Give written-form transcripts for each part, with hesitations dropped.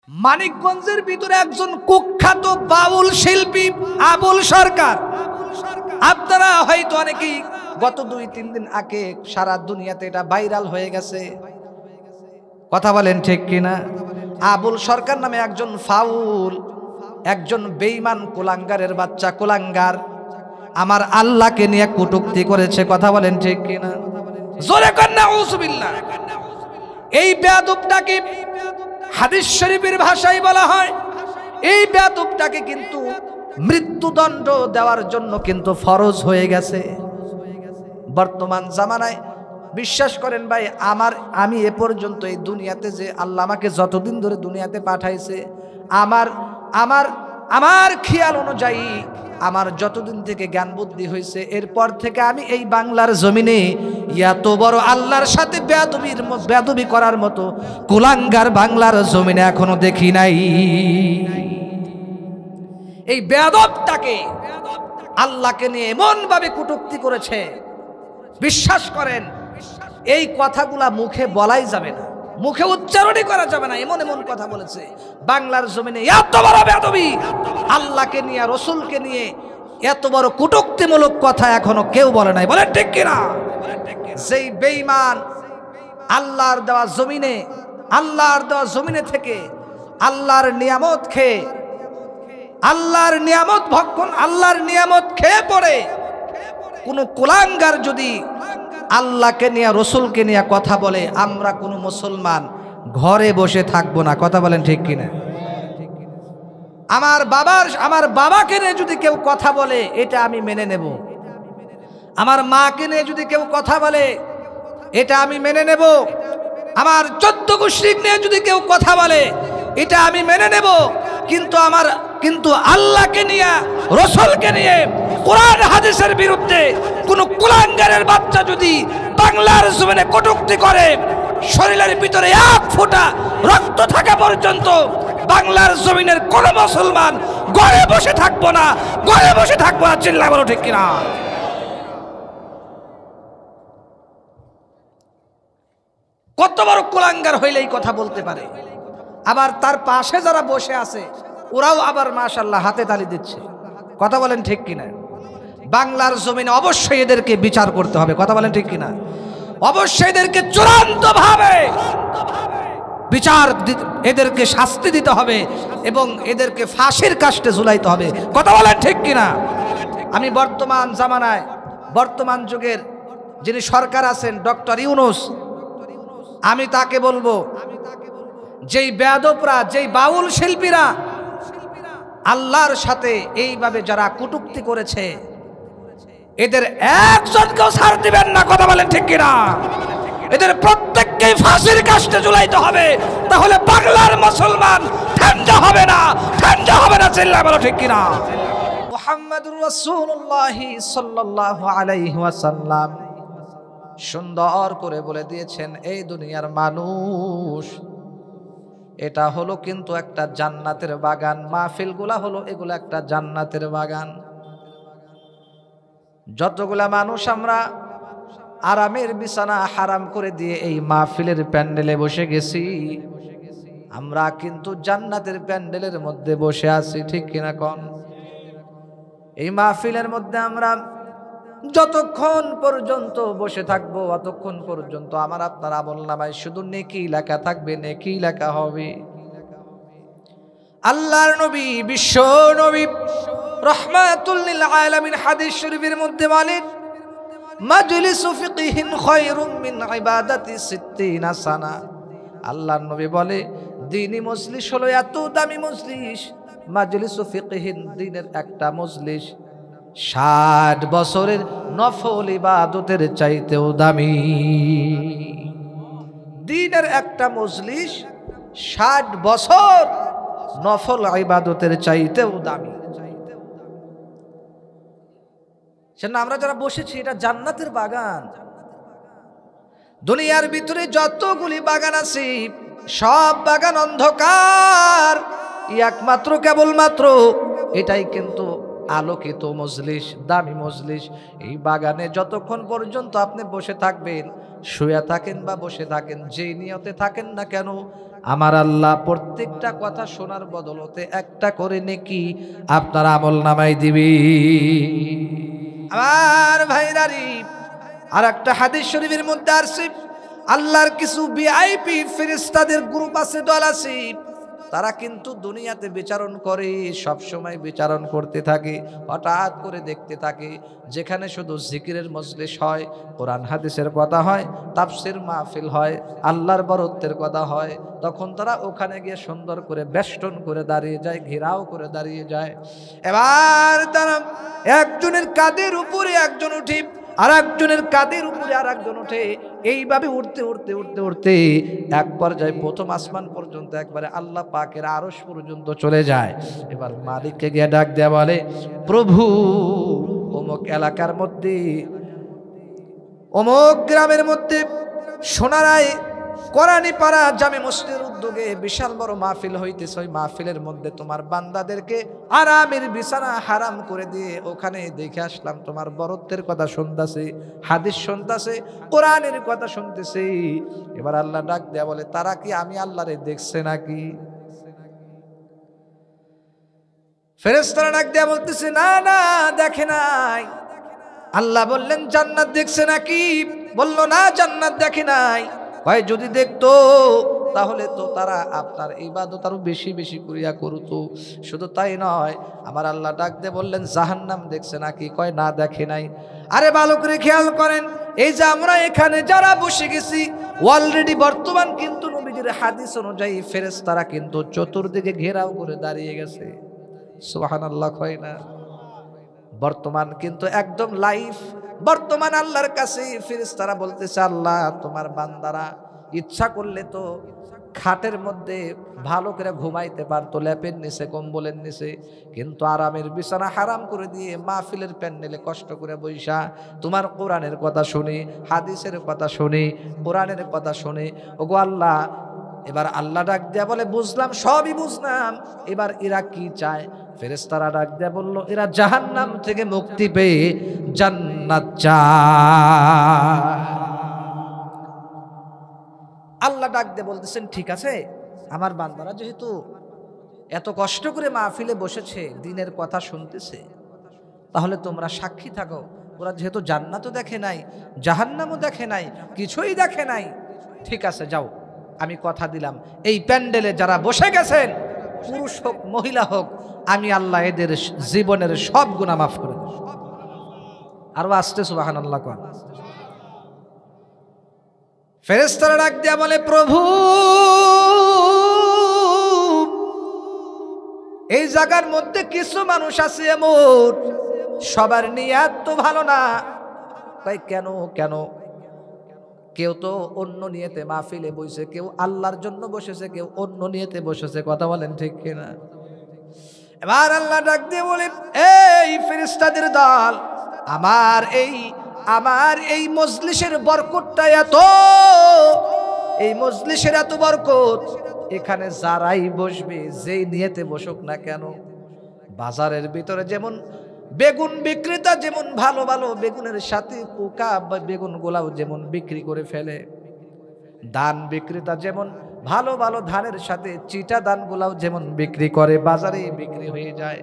মানিকগঞ্জের ভিতরে একজন কুখ্যাত বাউল শিল্পী আবুল সরকার। আপনারা হয়তো অনেকেই গত 2-3 দিন আগে সারা দুনিয়াতে এটা ভাইরাল হয়ে গেছে। কথা বলেন ঠিক কিনা? আবুল সরকার নামে একজন ফাউল, একজন বেঈমান কুলাঙ্গারের বাচ্চা কুলাঙ্গার আমার আল্লাহকে নিয়ে কটূক্তি করেছে। কথা বলেন ঠিক কিনা? জোরে কর নাউযুবিল্লাহ। এই বেয়াদবটাকে হাদিস শরীফের ভাষায় বলা হয়, এই বেয়াদবটাকে কিন্তু মৃত্যুদণ্ড দেওয়ার জন্য কিন্তু ফরজ হয়ে গেছে বর্তমান জামানায়। বিশ্বাস করেন ভাই, আমি এ পর্যন্ত এই দুনিয়াতে যে আল্লাহ আমাকে যতদিন ধরে দুনিয়াতে পাঠাইছে, আমার খেয়াল অনুযায়ী আমার যতদিন থেকে জ্ঞান বুদ্ধি হয়েছে, এরপর থেকে আমি এই বাংলার জমিনে এত বড় আল্লাহর সাথে বেয়াদবি করার মতো কুলাঙ্গার বাংলার জমিনে এখনো দেখি নাই। এই বেয়াদবটাকে আল্লাহকে নিয়ে এমন ভাবে কটূক্তি করেছে, বিশ্বাস করেন এই কথাগুলা মুখে বলাই যাবে না, মুখে উচ্চারণই করা যাবে না, এমন এমন কথা বলেছে বাংলার জমিনে। এত বড় বেয়াদবি, আল্লাহকে নিয়ে রসুলকে নিয়ে এত বড় কটূক্তিমূলক কথা এখনো কেউ বলে নাই। বলে ঠিক কিনা? যেই বেঈমান আল্লাহর দেওয়া জমিনে থেকে আল্লাহর নিয়ামত খেয়ে, আল্লাহর নিয়ামত ভক্ষণ, আল্লাহর নিয়ামত খেয়ে পড়ে কোন কুলাঙ্গার যদি আল্লাহকে নিয়ে রসুলকে নিয়ে কথা বলে, আমরা কোন মুসলমান ঘরে বসে থাকবো না। কথা বলেন ঠিক কিনা? আমার বাবাকে নিয়ে যদি কেউ কথা বলে, এটা আমি মেনে নেব। আমার মাকে নিয়ে যদি কেউ কথা বলে, এটা আমি মেনে নেব। আমার 14 গোষ্ঠী নিয়ে যদি কেউ কথা বলে, এটা আমি মেনে নেব। কিন্তু আল্লাহকে নিয়ে, রসুলকে নিয়ে, কোরআন হাদিসের বিরুদ্ধে কোন কুলাঙ্গারের বাচ্চা যদি বাংলার জমিনে কটূক্তি করে, শরীরের ভিতরে 1 ফোঁটা রক্ত থাকা পর্যন্ত বাংলার জমিনের কোন মুসলমান ঘরে বসে থাকবো না, ঘরে বসে থাকবো না। চিল্লা বলো ঠিক কিনা? কত বড় কুলাঙ্গার হইলে এই কথা বলতে পারে? আবার তার পাশে যারা বসে আছে ওরাও আবার মাশাআল্লাহ হাতে তালি দিচ্ছে। কথা বলেন ঠিক কিনা? বাংলার জমিনে অবশ্যই এদেরকে বিচার করতে হবে। কথা বলেন ঠিক কিনা? অবশ্যই এদেরকে চূড়ান্তভাবে এদেরকে শাস্তি দিতে হবে এবং এদেরকে ফাঁসির কাস্টে ঝুলাইতে হবে। কথা বলেন ঠিক কিনা? আমি বর্তমান জামানায়, বর্তমান যুগের যিনি সরকার আছেন ডক্টর ইউনূস, আমি তাকে বলবো, যেই বেয়াদবরা, যেই বাউল শিল্পীরা আল্লাহর সাথে এইভাবে যারা কটূক্তি করেছে, এদের একজনকেও ছাড় দিবেন না। কথা বলেন ঠিক কিনা? এদের প্রত্যেককেই ফাঁসির কাস্টে ঝুলাইতে হবে, তাহলে বাংলার মুসলমান ঠান্ডা হবে না, ঠান্ডা হবে না। চিল্লা বলো ঠিক কিনা? মুহাম্মাদুর রাসূলুল্লাহ সাল্লাল্লাহু আলাইহি ওয়াসাল্লাম সুন্দর করে বলে দিয়েছেন, এই দুনিয়ার মানুষ এটা হলো কিন্তু একটা জান্নাতের বাগান। মাহফিলগুলা হলো এগুলো একটা জান্নাতের বাগান। যতগুলা মানুষ আমরা আরামের বিছানা হারাম করে দিয়ে এই মাহফিলের প্যান্ডেলে বসে গেছি, আমরা কিন্তু জান্নাতের প্যান্ডেলের মধ্যে বসে আছি। ঠিক কিনা কোন? এই মাহফিলের মধ্যে আমরা যতক্ষণ পর্যন্ত বসে থাকবো, অতক্ষণ পর্যন্ত আমার আপনার আমলনামায় শুধু নেকি লেখা থাকবে, নেকি লেখা হবে। আল্লাহর নবী, বিশ্ব নবী রাহমাতুল লিল আলামিন হাদিস শরীফের মধ্যে বলেন, মাজলিসু ফিকহিন খায়রুম মিন ইবাদাতি 60 সানা। আল্লাহর নবী বলে, দ্বীনি মজলিস হলো এত দামি মজলিস, মাজলিসু ফিকহিন, দ্বীনের একটা মজলিস 60 বছরের নফল ইবাদতের চাইতেও দামি। দ্বীনের একটা মজলিস 60 বছর নফল ইবাদতের চাইতেও দামি। সেজন্য আমরা যারা বসেছি, এটা জান্নাতের বাগান। দুনিয়ার ভিতরে যতগুলি বাগান আছে সব বাগান অন্ধকার, একমাত্র কেবলমাত্র এটাই কিন্তু আলোকিত মজলিস, দামি মজলিস। এই বাগানে যতক্ষণ পর্যন্ত আপনি বসে থাকবেন, শুয়ে থাকেন বা বসে থাকেন, যেই নিয়তে থাকেন না কেন, আমার আল্লাহ প্রত্যেকটা কথা শোনার বদলতে একটা করে নেকি আপনার আমল নামাই দিবি। আমার ভাইরারি, আর একটা হাদিস শরীফের মধ্যে আসছে, আল্লাহর কিছু ভিআইপি ফেরেশতাদের গ্রুপ আছে, দল আছে, তারা কিন্তু দুনিয়াতে বিচারণ করে, সব সময় বিচারণ করতে থাকে। হঠাৎ করে দেখতে থাকে যেখানে শুধু জিকিরের মজলিস হয়, কোরআন হাদিসের কথা হয়, তাফসির মাহফিল হয়, আল্লাহর বরত্বের কথা হয়, তখন তারা ওখানে গিয়ে সুন্দর করে বেষ্টন করে দাঁড়িয়ে যায়, ঘেরাও করে দাঁড়িয়ে যায়। এবার তারা একজনের কাঁধের উপরে একজন উঠে, আর একজনের কাঁধের উপরে আর একজন উঠে, এইভাবে উঠতে উঠতে উঠতে উঠতে এক পর্যায়ে প্রথম আসমান পর্যন্ত, একবারে আল্লাহ পাকের আরশ পর্যন্ত চলে যায়। এবার মালিককে গিয়ে ডাক দেয়া বলে, প্রভু, অমুক এলাকার মধ্যে, অমুক গ্রামের মধ্যে সোনারায় কোরআনী পাড়া জামে মসজিদের উদ্যোগে বিশাল বড় মাহফিল হইতেছে। ওই মাহফিলের মধ্যে তোমার বান্দাদেরকে আরামের বিছানা হারাম করে দিয়ে ওখানে দেখে আসলাম, তোমার বরত্বের কথা শুনতেছে, হাদিস শুনতেছে, কোরআনের কথা শুনতেছে। এবার আল্লাহ ডাক দেয়া বলে, তারা কি আমি আল্লাহরে দেখছে নাকি? ফেরেশতারা ডাক দেয়া বলতেছে, না না, দেখে নাই। আল্লাহ বললেন, জান্নাত দেখছে নাকি? বলল, না, জান্নাত দেখে নাই। ভাই, যদি দেখতো তাহলে তো তারা আপনার ইবাদত আরো বেশি বেশি করিয়া করতো। শুধু তাই নয়, আমার আল্লাহ ডাক দিয়ে বললেন, জাহান্নাম দেখছে নাকি? কয়, না, দেখে নাই। আরে ভালো করে খেয়াল করেন, এই যে আমরা এখানে যারা বসে গেছি, অলরেডি বর্তমান কিন্তু নবীজির হাদিস অনুযায়ী ফেরেশতারা কিন্তু চতুর্দিকে ঘেরাও করে দাঁড়িয়ে গেছে। সুবহানাল্লাহ, হয় না? বর্তমান কিন্তু একদম লাইভ। বর্তমান আল্লাহর কাছে ফেরেশতারা বলতেছে, আল্লাহ, তোমার বান্দারা ইচ্ছা করলে তো খাটের মধ্যে ভালো করে ঘুমাইতে পারতো, ল্যাপের নিচে, কম্বলের নিচে, কিন্তু আরামের বিছানা হারাম করে দিয়ে মাহফিলের প্যান্ডেলে কষ্ট করে বৈশা তোমার কোরআনের কথা শুনি, হাদিসের কথা শুনি, কোরআনের কথা শুনি। ওগো আল্লাহ, এবার আল্লাহ ডাক দেয়া বলে, বুঝলাম, সবই বুঝলাম, এবার এরা কি চায়? ফেরেশতারা ডাক দেয়া বলল, এরা জাহান্নাম থেকে মুক্তি পেয়ে জান্নাত চায়। আল্লাহ ডাক দিয়ে বলতেছেন, ঠিক আছে, আমার বান্দারা যেহেতু এত কষ্ট করে মাহফিলে বসেছে, দিনের কথা শুনতেছে, তাহলে তোমরা সাক্ষী থাকো, ওরা যেহেতু জান্নাতও দেখে নাই, জাহান্নামও দেখে নাই, কিছুই দেখে নাই, ঠিক আছে, যাও, আমি কথা দিলাম, এই প্যান্ডেলে যারা বসে গেছেন, পুরুষ হোক মহিলা হোক, আমি আল্লাহ এদের জীবনের সব গুনাহ মাফ করে দেব। আরো আসতে সুবহানাল্লাহ কোন। ফেরেশতারা ডাক দিয়া বলে, প্রভু, এই জায়গার মধ্যে কিছু মানুষ আছে এমন, সবার নিয়াত তো ভালো না। তাই কেন কেন? কেউ তো অন্য নিয়তে মাহফিলে বসে, কেউ আল্লাহর জন্য বসেছে, কেউ অন্য নিয়তে বসেছে। কথা বলেন ঠিক কিনা? এবার আল্লাহ ডাক দিয়ে বলেন, এই ফেরেশতাদের দল, আমার এই মজলিসের বরকতটা এত, এই মজলিসের এত বরকত, এখানে যারাই বসবে, যেই নিয়তে বসুক না কেন, বাজারের ভিতরে যেমন বেগুন বিক্রেতা যেমন ভালো ভালো বেগুনের সাথে পোকা বা বেগুন গোলাও যেমন বিক্রি করে ফেলে, ধান বিক্রেতা যেমন ভালো ভালো ধানের সাথে চিটা ধান গোলাও যেমন বিক্রি করে, বাজারে বিক্রি হয়ে যায়,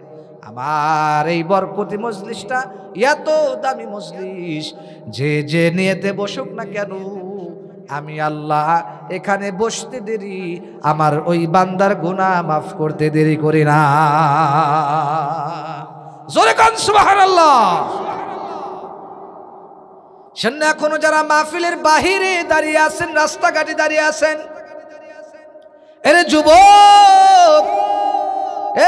আমার এই বরকতি মজলিসটা এত দামি মজলিস, যে নিয়তে বসুক না কেন, আমি আল্লাহ এখানে বসতে দেরি, আমার ওই বান্দার গুনাহ মাফ করতে দেরি করি না। জোরে কান সুবহানাল্লাহ। শোনেন, এখনো যারা মাহফিলের বাহিরে দাঁড়িয়ে আছেন, রাস্তাঘাটে দাঁড়িয়ে আছেন, এরে যুবক,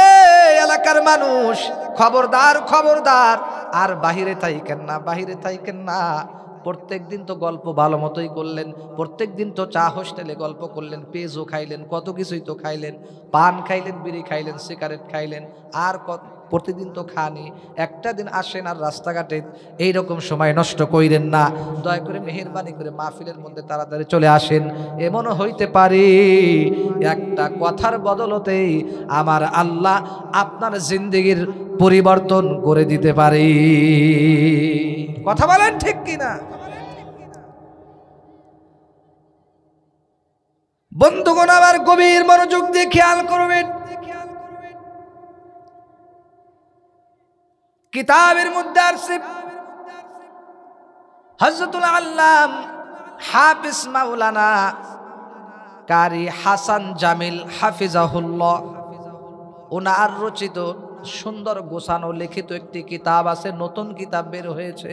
এই এলাকার মানুষ, খবরদার খবরদার, আর বাহিরে থাইকেন না, বাহিরে থাইকেন না। প্রত্যেক দিন তো গল্প ভালো মতোই করলেন, প্রত্যেক দিন তো চা হোস্টেলে গল্প করলেন, পেঁয়াজও খাইলেন, কত কিছুই তো খাইলেন, পান খাইলেন, বিড়ি খাইলেন, সিগারেট খাইলেন, আর প্রতিদিন তো খানি। একটা দিন আসেন আর রাস্তাঘাটে এইরকম সময় নষ্ট কইরেন না। দয়া করে মেহেরবানি করে মাহফিলের মধ্যে তাড়াতাড়ি চলে আসেন। এমনও হইতে পারে একটা কথার বদলতেই আমার আল্লাহ আপনার জিন্দেগির পরিবর্তন করে দিতে পারে। কথা বলেন ঠিক কিনা? বন্ধুগণ আবার গভীর মনোযোগ দিয়ে খেয়াল করবেন, কিতাবের মধ্যে আছে হযরতুল আল্লাম হাফিজ মাওলানা কারি হাসান জামিল হাফিজাহুল্লাহ, ওনার রচিত সুন্দর গোছানো লিখিত একটি কিতাব আছে, নতুন কিতাব বের হয়েছে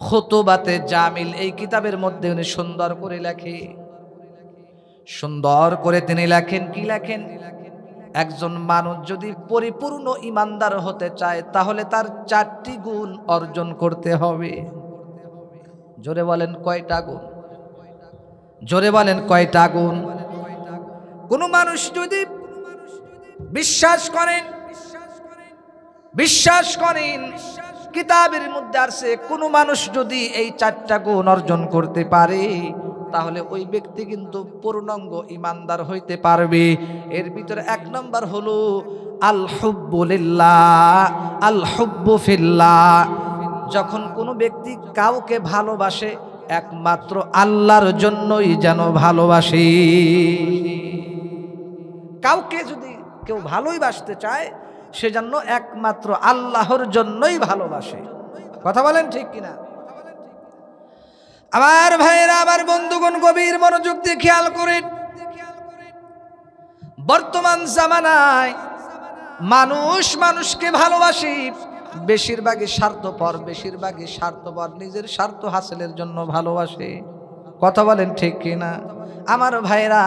খুতুবাতে জামিল। এই কিতাবের মধ্যে উনি সুন্দর করে লেখে, সুন্দর করে তিনি লেখেন, কি লেখেন? একজন মানুষ যদি পরিপূর্ণ ইমানদার হতে চায় তাহলে তার 4টি গুণ অর্জন করতে হবে। জোরে বলেন কয়টা গুণ? জোরে বলেন কয়টা গুণ? কোন মানুষ যদি বিশ্বাস করেন কিতাবের মধ্যে আছে, কোন মানুষ যদি এই 4টা গুণ অর্জন করতে পারে তাহলে ওই ব্যক্তি কিন্তু পূর্ণাঙ্গ ইমানদার হইতে পারবে। এর ভিতরে 1 নম্বর হলো আল হুব্বু লিল্লাহ, আল হুব্বু ফিল্লাহ। যখন কোনো ব্যক্তি কাউকে ভালোবাসে একমাত্র আল্লাহর জন্যই যেন ভালোবাসে। কাউকে যদি কেউ ভালোই বাসতে চায় সেজন্য একমাত্র আল্লাহর জন্যই ভালোবাসে। কথা বলেন ঠিক কিনা? আমার ভাইয়েরা, আমার বন্ধুগণ, গভীর মনোযোগ দিয়ে খেয়াল করেন, বর্তমান জামানায় মানুষ মানুষকে ভালোবাসে, বেশিরভাগই স্বার্থপর, নিজের স্বার্থ হাসিলের জন্য ভালোবাসে। কথা বলেন ঠিক কিনা? আমার ভাইরা,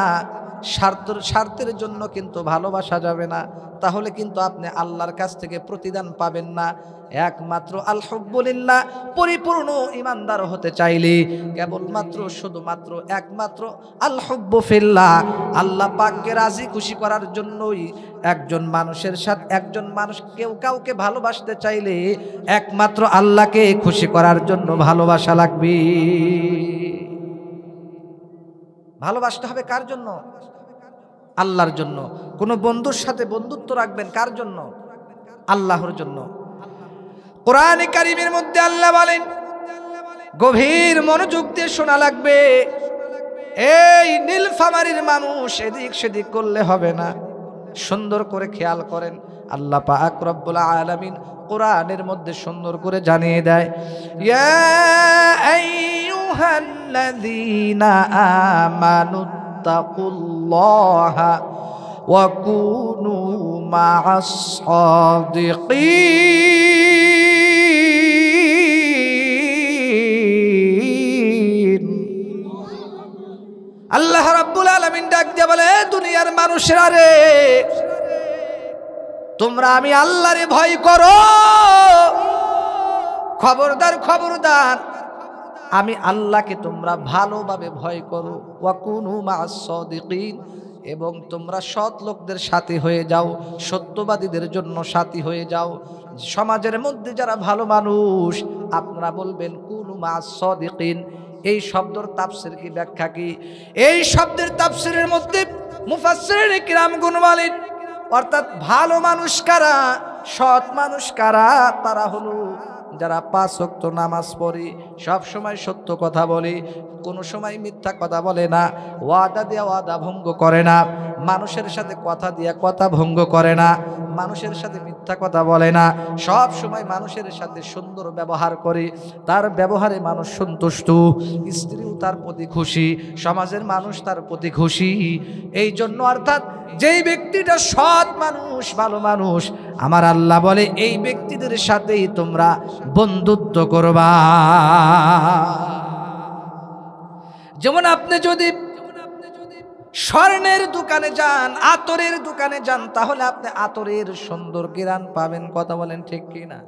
স্বার্থের জন্য কিন্তু ভালোবাসা যাবে না, তাহলে কিন্তু আপনি আল্লাহর কাছ থেকে প্রতিদান পাবেন না। একমাত্র আল হুব্বু লিল্লাহ, পরিপূর্ণ ইমানদার হতে চাইলে কেবলমাত্র শুধুমাত্র একমাত্র আল হুব্বু ফিল্লাহ, আল্লাহ পাককে রাজি খুশি করার জন্যই একজন মানুষ কেউ কাউকে ভালোবাসতে চাইলে একমাত্র আল্লাহকে খুশি করার জন্য ভালোবাসা লাগবে। ভালোবাসতে হবে কার জন্য? আল্লাহর জন্য। কোন বন্ধুর সাথে বন্ধুত্ব রাখবেন কার জন্য? আল্লাহর জন্য। কোরআনে কারীমের মধ্যে আল্লাহ বলেন, গভীর মনোযোগ দিয়ে শোনা লাগবে, এই নীলফামারীর মানুষ এদিক সেদিক করলে হবে না, সুন্দর করে খেয়াল করেন। আল্লাহ পাক রব্বুল আলামিন কোরআনের মধ্যে সুন্দর করে জানিয়ে দেয়, ইয়া আইয়ুহাল্লাযীনা আমানুত্তাকুল্লাহা ওয়া কুনু মা'আস সাদিকিন। আল্লাহ রাব্বুল আলামিন ডাক দিয়ে বলে, দুনিয়ার মানুষেরা রে, তোমরা আমি আল্লাহরে ভয় করো। খবরদার, আমি আল্লাহকে তোমরা ভালোভাবে ভয় করো। ওয়া কুনু মা'আস সাদিকিন, এবং তোমরা সৎ লোকদের সাথী হয়ে যাও, সত্যবাদীদের জন্য সাথী হয়ে যাও। সমাজের মধ্যে যারা ভালো মানুষ, আপনারা বলবেন কুনু মা'আস সাদিকিন। এই শব্দের তাফসীর কি, ব্যাখ্যা কি? এই শব্দের তাফসীরের মধ্যে মুফাসসিরিন কিরামগণ বলেন, অর্থাৎ ভালো মানুষ কারা, সৎ মানুষ কারা? তারা হলো যারা 5 ওয়াক্ত নামাজ পড়ে, সব সময় সত্য কথা বলে, কোনো সময় মিথ্যা কথা বলে না, ওয়াদা দিয়ে ওয়াদা ভঙ্গ করে না, মানুষের সাথে কথা দিয়ে কথা ভঙ্গ করে না, মানুষের সাথে মিথ্যা কথা বলে না, সব সময় মানুষের সাথে সুন্দর ব্যবহার করে, তার ব্যবহারে মানুষ সন্তুষ্ট, স্ত্রীও তার প্রতি খুশি, সমাজের মানুষ তার প্রতি খুশি। এই জন্য অর্থাৎ যেই ব্যক্তিটা সৎ মানুষ, ভালো মানুষ, আমার আল্লাহ বলে এই ব্যক্তিদের সাথেই তোমরা বন্ধুত্ব করবা। যেমন আপনি যদি স্বর্ণের দোকানে যান, আতরের দোকানে যান, তাহলে আপনি আতরের সুন্দর ঘ্রাণ পাবেন। কথা বলেন ঠিক কি না?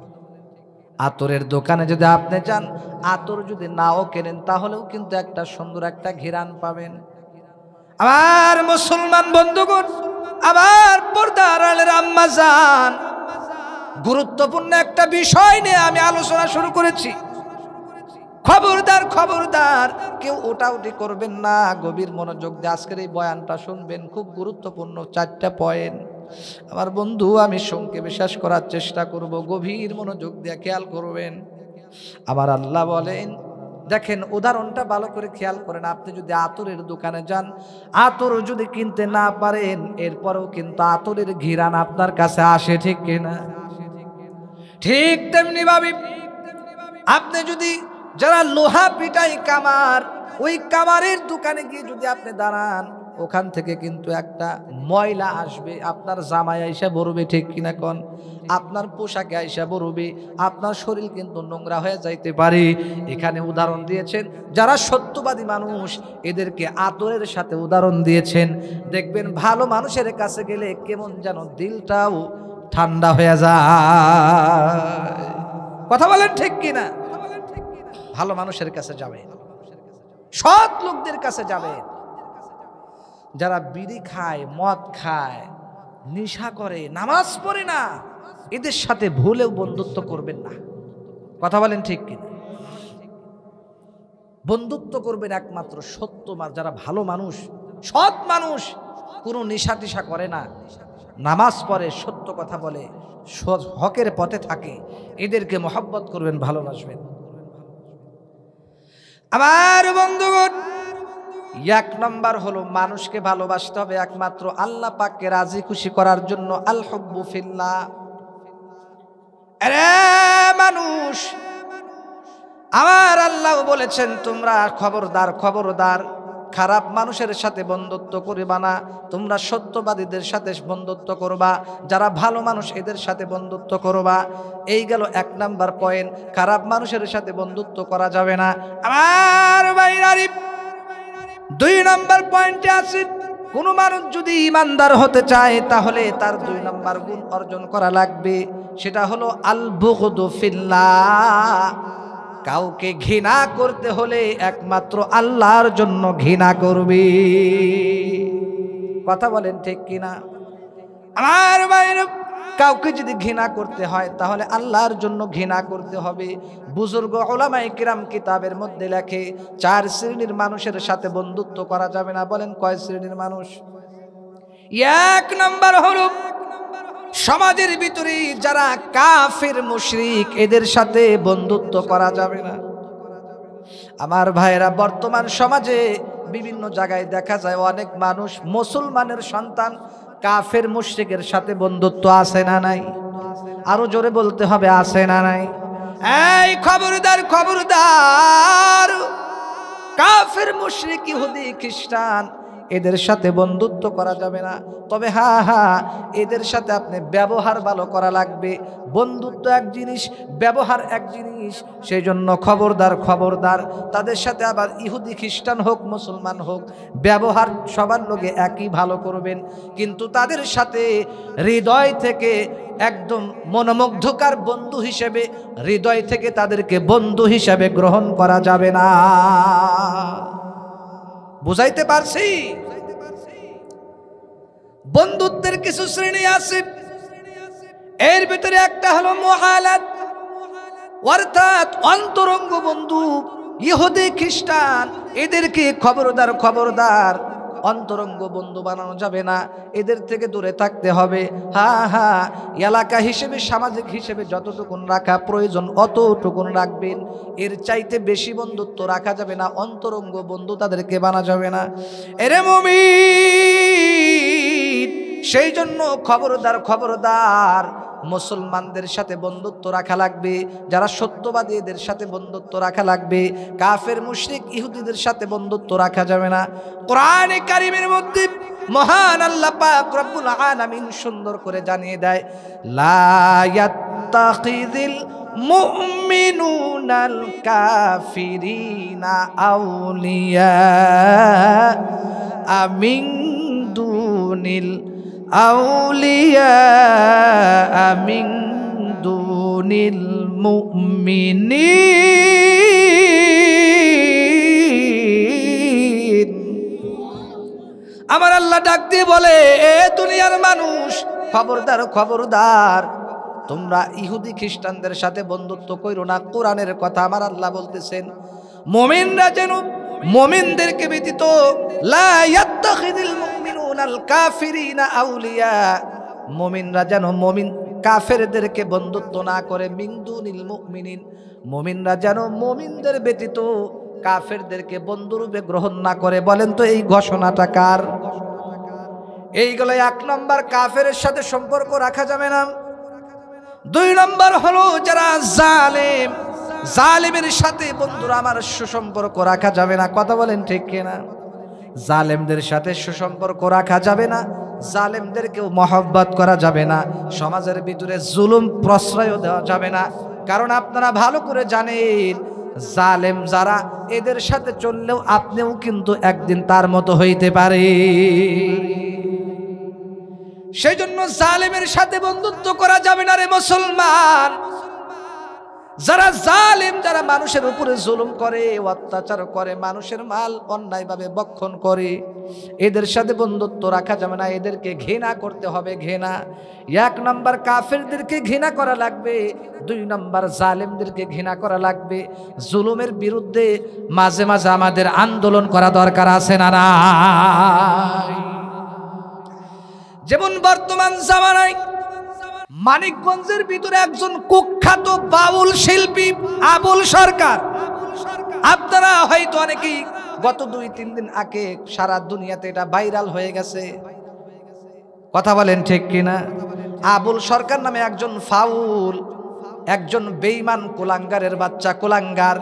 আতরের দোকানে যদি আপনি যান, আতর যদি নাও কেনেন তাহলেও কিন্তু একটা সুন্দর একটা ঘ্রাণ পাবেন। আমার মুসলমান বন্ধুগণ, আমার পর্দার আড়ালের আম্মা জান, গুরুত্বপূর্ণ একটা বিষয় নিয়ে আমি আলোচনা শুরু করেছি। খবরদার, কেউ ওটাউটি করবেন না, গভীর মনোযোগ দিয়ে আজকের এই বয়ানটা শুনবেন। খুব গুরুত্বপূর্ণ 4টা পয়েন্ট। আমার বন্ধু, আমি সংক্ষেপে শেষ করার চেষ্টা করব, গভীর মনোযোগ দিয়ে খেয়াল করবেন। আমার আল্লাহ বলেন, দেখেন উদাহরণটা ভালো করে খেয়াল করেন। আপনি যদি আতরের দোকানে যান, আতর যদি কিনতে না পারেন, এরপরেও কিন্তু আতরের ঘিরান আপনার কাছে আসে, ঠিক কিনা? ঠিক তেমনি ভাবে আপনি যদি যারা লোহা পিটাই কামার, ওই কামারের দোকানে গিয়ে যদি আপনি দাঁড়ান, ওখান থেকে কিন্তু একটা ময়লা আসবে, আপনার জামায় আইসা বড়বে, ঠিক কিনা কোন? আপনার পোশাকে আইসা বড়বে, আপনার শরীর কিন্তু নোংরা হয়ে যাইতে পারে। এখানে উদাহরণ দিয়েছেন যারা সত্যবাদী মানুষ, এদেরকে আতরের সাথে উদাহরণ দিয়েছেন। দেখবেন ভালো মানুষের কাছে গেলে কেমন যেন দিলটাও ঠান্ডা হয়ে যায়। কথা বলেন ঠিক কিনা? ভালো মানুষের কাছে যাবেন, সৎ লোকদের কাছে যাবেন। যারা বিড়ি খায়, মদ খায়, নেশা করে, নামাজ পড়ে না, এদের সাথে ভুলেও বন্ধুত্ব করবেন না। কথা বলেন ঠিক কিনা? বন্ধুত্ব করবেন একমাত্র সত্য যারা ভালো মানুষ, সৎ মানুষ, কোনো নেশা টিশা করে না, নামাজ পড়ে, সত্য কথা বলে, হকের পথে থাকে, এদেরকে মহব্বত করবেন, ভালোবাসবেন। আমার বন্ধুগণ, এক নম্বর হলো মানুষকে ভালোবাসতে হবে একমাত্র আল্লাহ পাককে রাজি খুশি করার জন্য। আল হুব্বু ফিল্লাহ। আরে মানুষ, আমার আল্লাহ বলেছেন তোমরা খবরদার, খবরদার খারাপ মানুষের সাথে বন্ধুত্ব করবা না, তোমরা সত্যবাদীদের সাথে বন্ধুত্ব করবা, যারা ভালো মানুষ এদের সাথে বন্ধুত্ব করবা। এই গেল এক নাম্বার পয়েন্ট, খারাপ মানুষের সাথে বন্ধুত্ব করা যাবে না। আমার ভাইরারি, দুই নাম্বার পয়েন্টে আছে, কোন মানুষ যদি ইমানদার হতে চায় তাহলে তার দুই নাম্বার গুণ অর্জন করা লাগবে, সেটা হলো আল বুগদু ফিল্লাহ। কাউকে ঘৃণা করতে হলে একমাত্র আল্লাহর জন্য ঘৃণা করবি। কথা বলেন ঠিক কিনা? আমার ভাইরা, কাউকে যদি ঘৃণা করতে হয় তাহলে আল্লাহর জন্য ঘৃণা করতে হবে। বুজুর্গ উলামায়ে কিরাম কিতাবের মধ্যে লেখে, 4 শ্রেণীর মানুষের সাথে বন্ধুত্ব করা যাবে না। বলেন কয় শ্রেণীর মানুষ? এক নাম্বার হলো সমাজের ভিতরে যারা কাফির মুশরিক, এদের সাথে বন্ধুত্ব করা যাবে না। আমার ভাইরা, বর্তমান সমাজে বিভিন্ন জায়গায় দেখা যায় অনেক মানুষ, মুসলমানের সন্তান, কাফের মুশরিকের সাথে বন্ধুত্ব আছে না নাই? আরো জোরে বলতে হবে, আছে না নাই? এই খবরদার, খবরদার, কাফের মুশরিক, ইহুদি, খ্রিস্টান, এদের সাথে বন্ধুত্ব করা যাবে না। তবে হ্যাঁ, এদের সাথে আপনি ব্যবহার ভালো করা লাগবে। বন্ধুত্ব এক জিনিস, ব্যবহার এক জিনিস, সেই জন্য খবরদার, খবরদার, তাদের সাথে আবার ইহুদি খ্রিস্টান হোক মুসলমান হোক, ব্যবহার সবার লোকে একই ভালো করবেন, কিন্তু তাদের সাথে হৃদয় থেকে একদম মনোমুগ্ধকার বন্ধু হিসেবে, হৃদয় থেকে তাদেরকে বন্ধু হিসেবে গ্রহণ করা যাবে না। বুঝাইতে পারছি? বন্ধুত্বের কিছু শ্রেণী আছে, এর ভিতরে একটা হলো মুআলাত, অর্থাৎ অন্তরঙ্গ বন্ধু। ইহুদি খ্রিস্টান এদেরকে খবরদার, খবরদার, অন্তরঙ্গ বন্ধু বানানো যাবে না, এদের থেকে দূরে থাকতে হবে। হ্যাঁ, এলাকা হিসেবে, সামাজিক হিসেবে যতটুকুন রাখা প্রয়োজন অতটুকুন রাখবেন, এর চাইতে বেশি বন্ধুত্ব রাখা যাবে না, অন্তরঙ্গ বন্ধু তাদেরকে বানা যাবে না। এরে মুমিন, সেই জন্য খবরদার, খবরদার, মুসলমানদের সাথে বন্ধুত্ব রাখা লাগবে, যারা সত্যবাদী এদের সাথে বন্ধুত্ব রাখা লাগবে। কাফের মুশরিক ইহুদিদের সাথে বন্ধুত্ব রাখা যাবে না। কোরআনে কারীমের মধ্যে মহান আল্লাহ পাক রব্বুল আলামিন সুন্দর করে জানিয়ে দেয়, লা ইয়াত্তাখিযিল মুমিনুনাল কাফিরিনা আউলিয়া মিন দুনিল আউলিয়া মিন দুনিল মুমিনিন। আমার আল্লাহ ডাক দিয়ে বলে, এ দুনিয়ার মানুষ, খবরদার, খবরদার, তোমরা ইহুদি খ্রিস্টানদের সাথে বন্ধুত্ব কইরো না। কোরআনের কথা আমার আল্লাহ বলতেছেন, মুমিনরা যেন মুমিনদেরকে ব্যতীত, লা ইয়াত্তাখিযুল মুমিনুনাল কাফিরিনা আউলিয়া, মুমিনরা যেন কাফেরদেরকে বন্ধুত্ব না করে মিনদুনিল মুমিনিন, মুমিনরা যেন মুমিনদের ব্যতীত কাফেরদেরকে বন্ধুরূপে গ্রহণ না করে। বলেন তো এই ঘোষণাটা কার? এইগুলো 1 নম্বর, কাফেরের সাথে সম্পর্ক রাখা যাবে না। 2 নম্বর হলো যারা জালেম, জালেমের সাথে বন্ধুরা আমার সুসম্পর্ক রাখা যাবে না। কথা বলেন ঠিক কিনা? জালেমদের সাথে সুসম্পর্ক রাখা যাবে না, জালেমদেরকেও মহব্বত করা যাবে না, সমাজের ভিতরে জুলুম প্রশ্রয় দেওয়া যাবে না। কারণ আপনারা ভালো করে জানেন জালেম যারা, এদের সাথে চললেও আপনিও কিন্তু একদিন তার মতো হইতে পারে। সেই জন্য জালেমের সাথে বন্ধুত্ব করা যাবে না রে মুসলমান। যারা জালেম, যারা মানুষের উপরে জুলুম করে, অত্যাচার করে, মানুষের মাল অন্যায়ভাবে ভক্ষণ করে, এদের সাথে বন্ধুত্ব রাখা যাবে না। এদেরকে ঘৃণা করতে হবে, ঘৃণা। 1 নম্বর কাফেরদেরকে ঘৃণা করা লাগবে, 2 নম্বর জালেমদেরকে ঘৃণা করা লাগবে। জুলুমের বিরুদ্ধে মাঝে মাঝে আমাদের আন্দোলন করা দরকার আছে না নাই? যেমন বর্তমান জামানায় মানিকগঞ্জের ভিতরে একজন কুখ্যাত বাউল শিল্পী আবুল সরকার, আপনারা হয়তো অনেকেই গত 2-3 দিন আগে সারা দুনিয়াতে এটা ভাইরাল হয়ে গেছে। কথা বলেন ঠিক কিনা? আবুল সরকার নামে একজন ফাউল, একজন বেঈমান কুলাঙ্গারের বাচ্চা, কুলাঙ্গার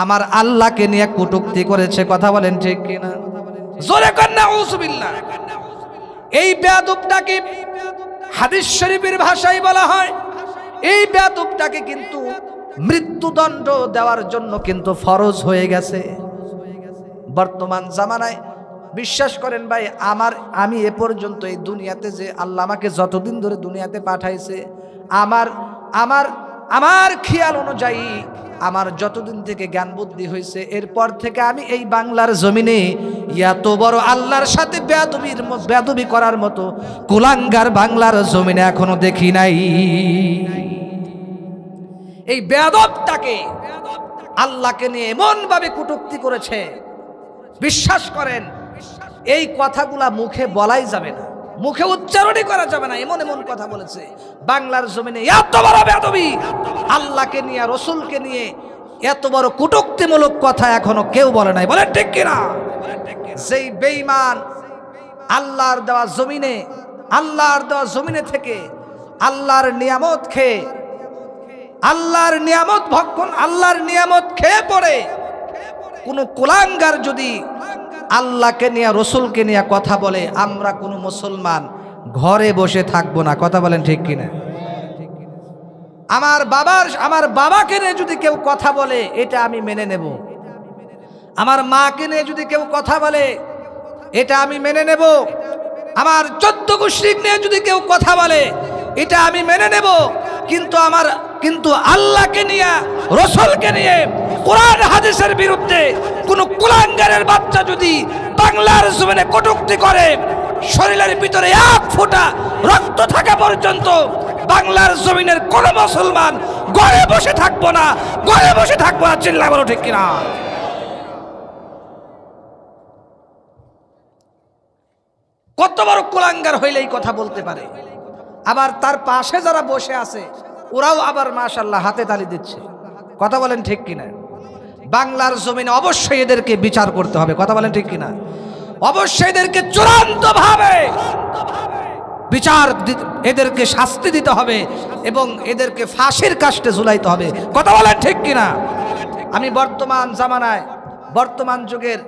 আমার আল্লাহকে নিয়ে কটূক্তি করেছে। কথা বলেন ঠিক কিনা? জোরে কর না আউযুবিল্লাহ। এই বেয়াদবটাকে হাদিস শরীফের ভাষায় বলা হয়, এই বেয়াদবটাকে কিন্তু মৃত্যুদণ্ড দেওয়ার জন্য কিন্তু ফরজ হয়ে গেছে বর্তমান জামানায়। বিশ্বাস করেন ভাই, আমি এ পর্যন্ত এই দুনিয়াতে যে আল্লাহ আমাকে যতদিন ধরে দুনিয়াতে পাঠাইছে, আমার খেয়াল অনুযায়ী আমার যতদিন থেকে জ্ঞান বুদ্ধি হয়েছে, এরপর থেকে আমি এই বাংলার জমিনে এত বড় আল্লাহর সাথে বেয়াদবি করার মতো কুলাঙ্গার বাংলার জমিনে এখনো দেখি নাই। এই বেয়াদবটাকে আল্লাহকে নিয়ে এমন ভাবে কটূক্তি করেছে, বিশ্বাস করেন এই কথাগুলা মুখে বলাই যাবে না, মুখে উচ্চারণই করা যাবে না, এমন এমন কথা বলেছে। বাংলার জমিনে এত বড় বেয়াদবি, আল্লাহকে নিয়ে, রসুলকে নিয়ে এত বড় কটূক্তিমূলক কথা এখনো কেউ বলে নাই। বলেন ঠিক কিনা? যেই বেঈমান আল্লাহর দেওয়া জমিনে থেকে আল্লাহর নিয়ামত খেয়ে, আল্লাহর নিয়ামত ভক্ষণ, আল্লাহর নিয়ামত খেয়ে পড়ে কোন কুলাঙ্গার যদি আল্লাহকে নিয়ে, রসুলকে নিয়ে কথা বলে, আমরা কোনো মুসলমান ঘরে বসে থাকবো না। কথা বলেন ঠিক কিনা? আমার বাবাকে নিয়ে যদি কেউ কথা বলে, এটা আমি মেনে নেব। আমার মাকে নিয়ে যদি কেউ কথা বলে, এটা আমি মেনে নেব। আমার 14 গোষ্ঠী নিয়ে যদি কেউ কথা বলে, এটা আমি মেনে নেব। কিন্তু আল্লাহকে নিয়ে, রসুলকে নিয়ে, কোরআন হাদিসের বিরুদ্ধে কোন কুলাঙ্গারের বাচ্চা যদি বাংলার জমিনে কটূক্তি করে, শরীরের ভিতরে 1 ফোঁটা রক্ত থাকা পর্যন্ত বাংলার জমিনের কোন মুসলমান ঘরে বসে থাকবো না, ঘরে বসে থাকবো না। চিল্লা বলো ঠিক কিনা? কত বড় কুলাঙ্গার হইলেই কথা বলতে পারে। আবার তার পাশে যারা বসে আছে, ওরাও আবার মাশাআল্লাহ হাতে তালি দিচ্ছে। কথা বলেন ঠিক কিনা? বাংলার জমিনে অবশ্যই এদেরকে বিচার করতে হবে। কথা বলেন ঠিক কিনা? অবশ্যই এদেরকে চূড়ান্তভাবে বিচার, এদেরকে শাস্তি দিতে হবে এবং এদেরকে ফাঁসির কাস্টে ঝুলাইতে হবে। কথা বলেন ঠিক কিনা? আমি বর্তমান জামানায়, বর্তমান যুগের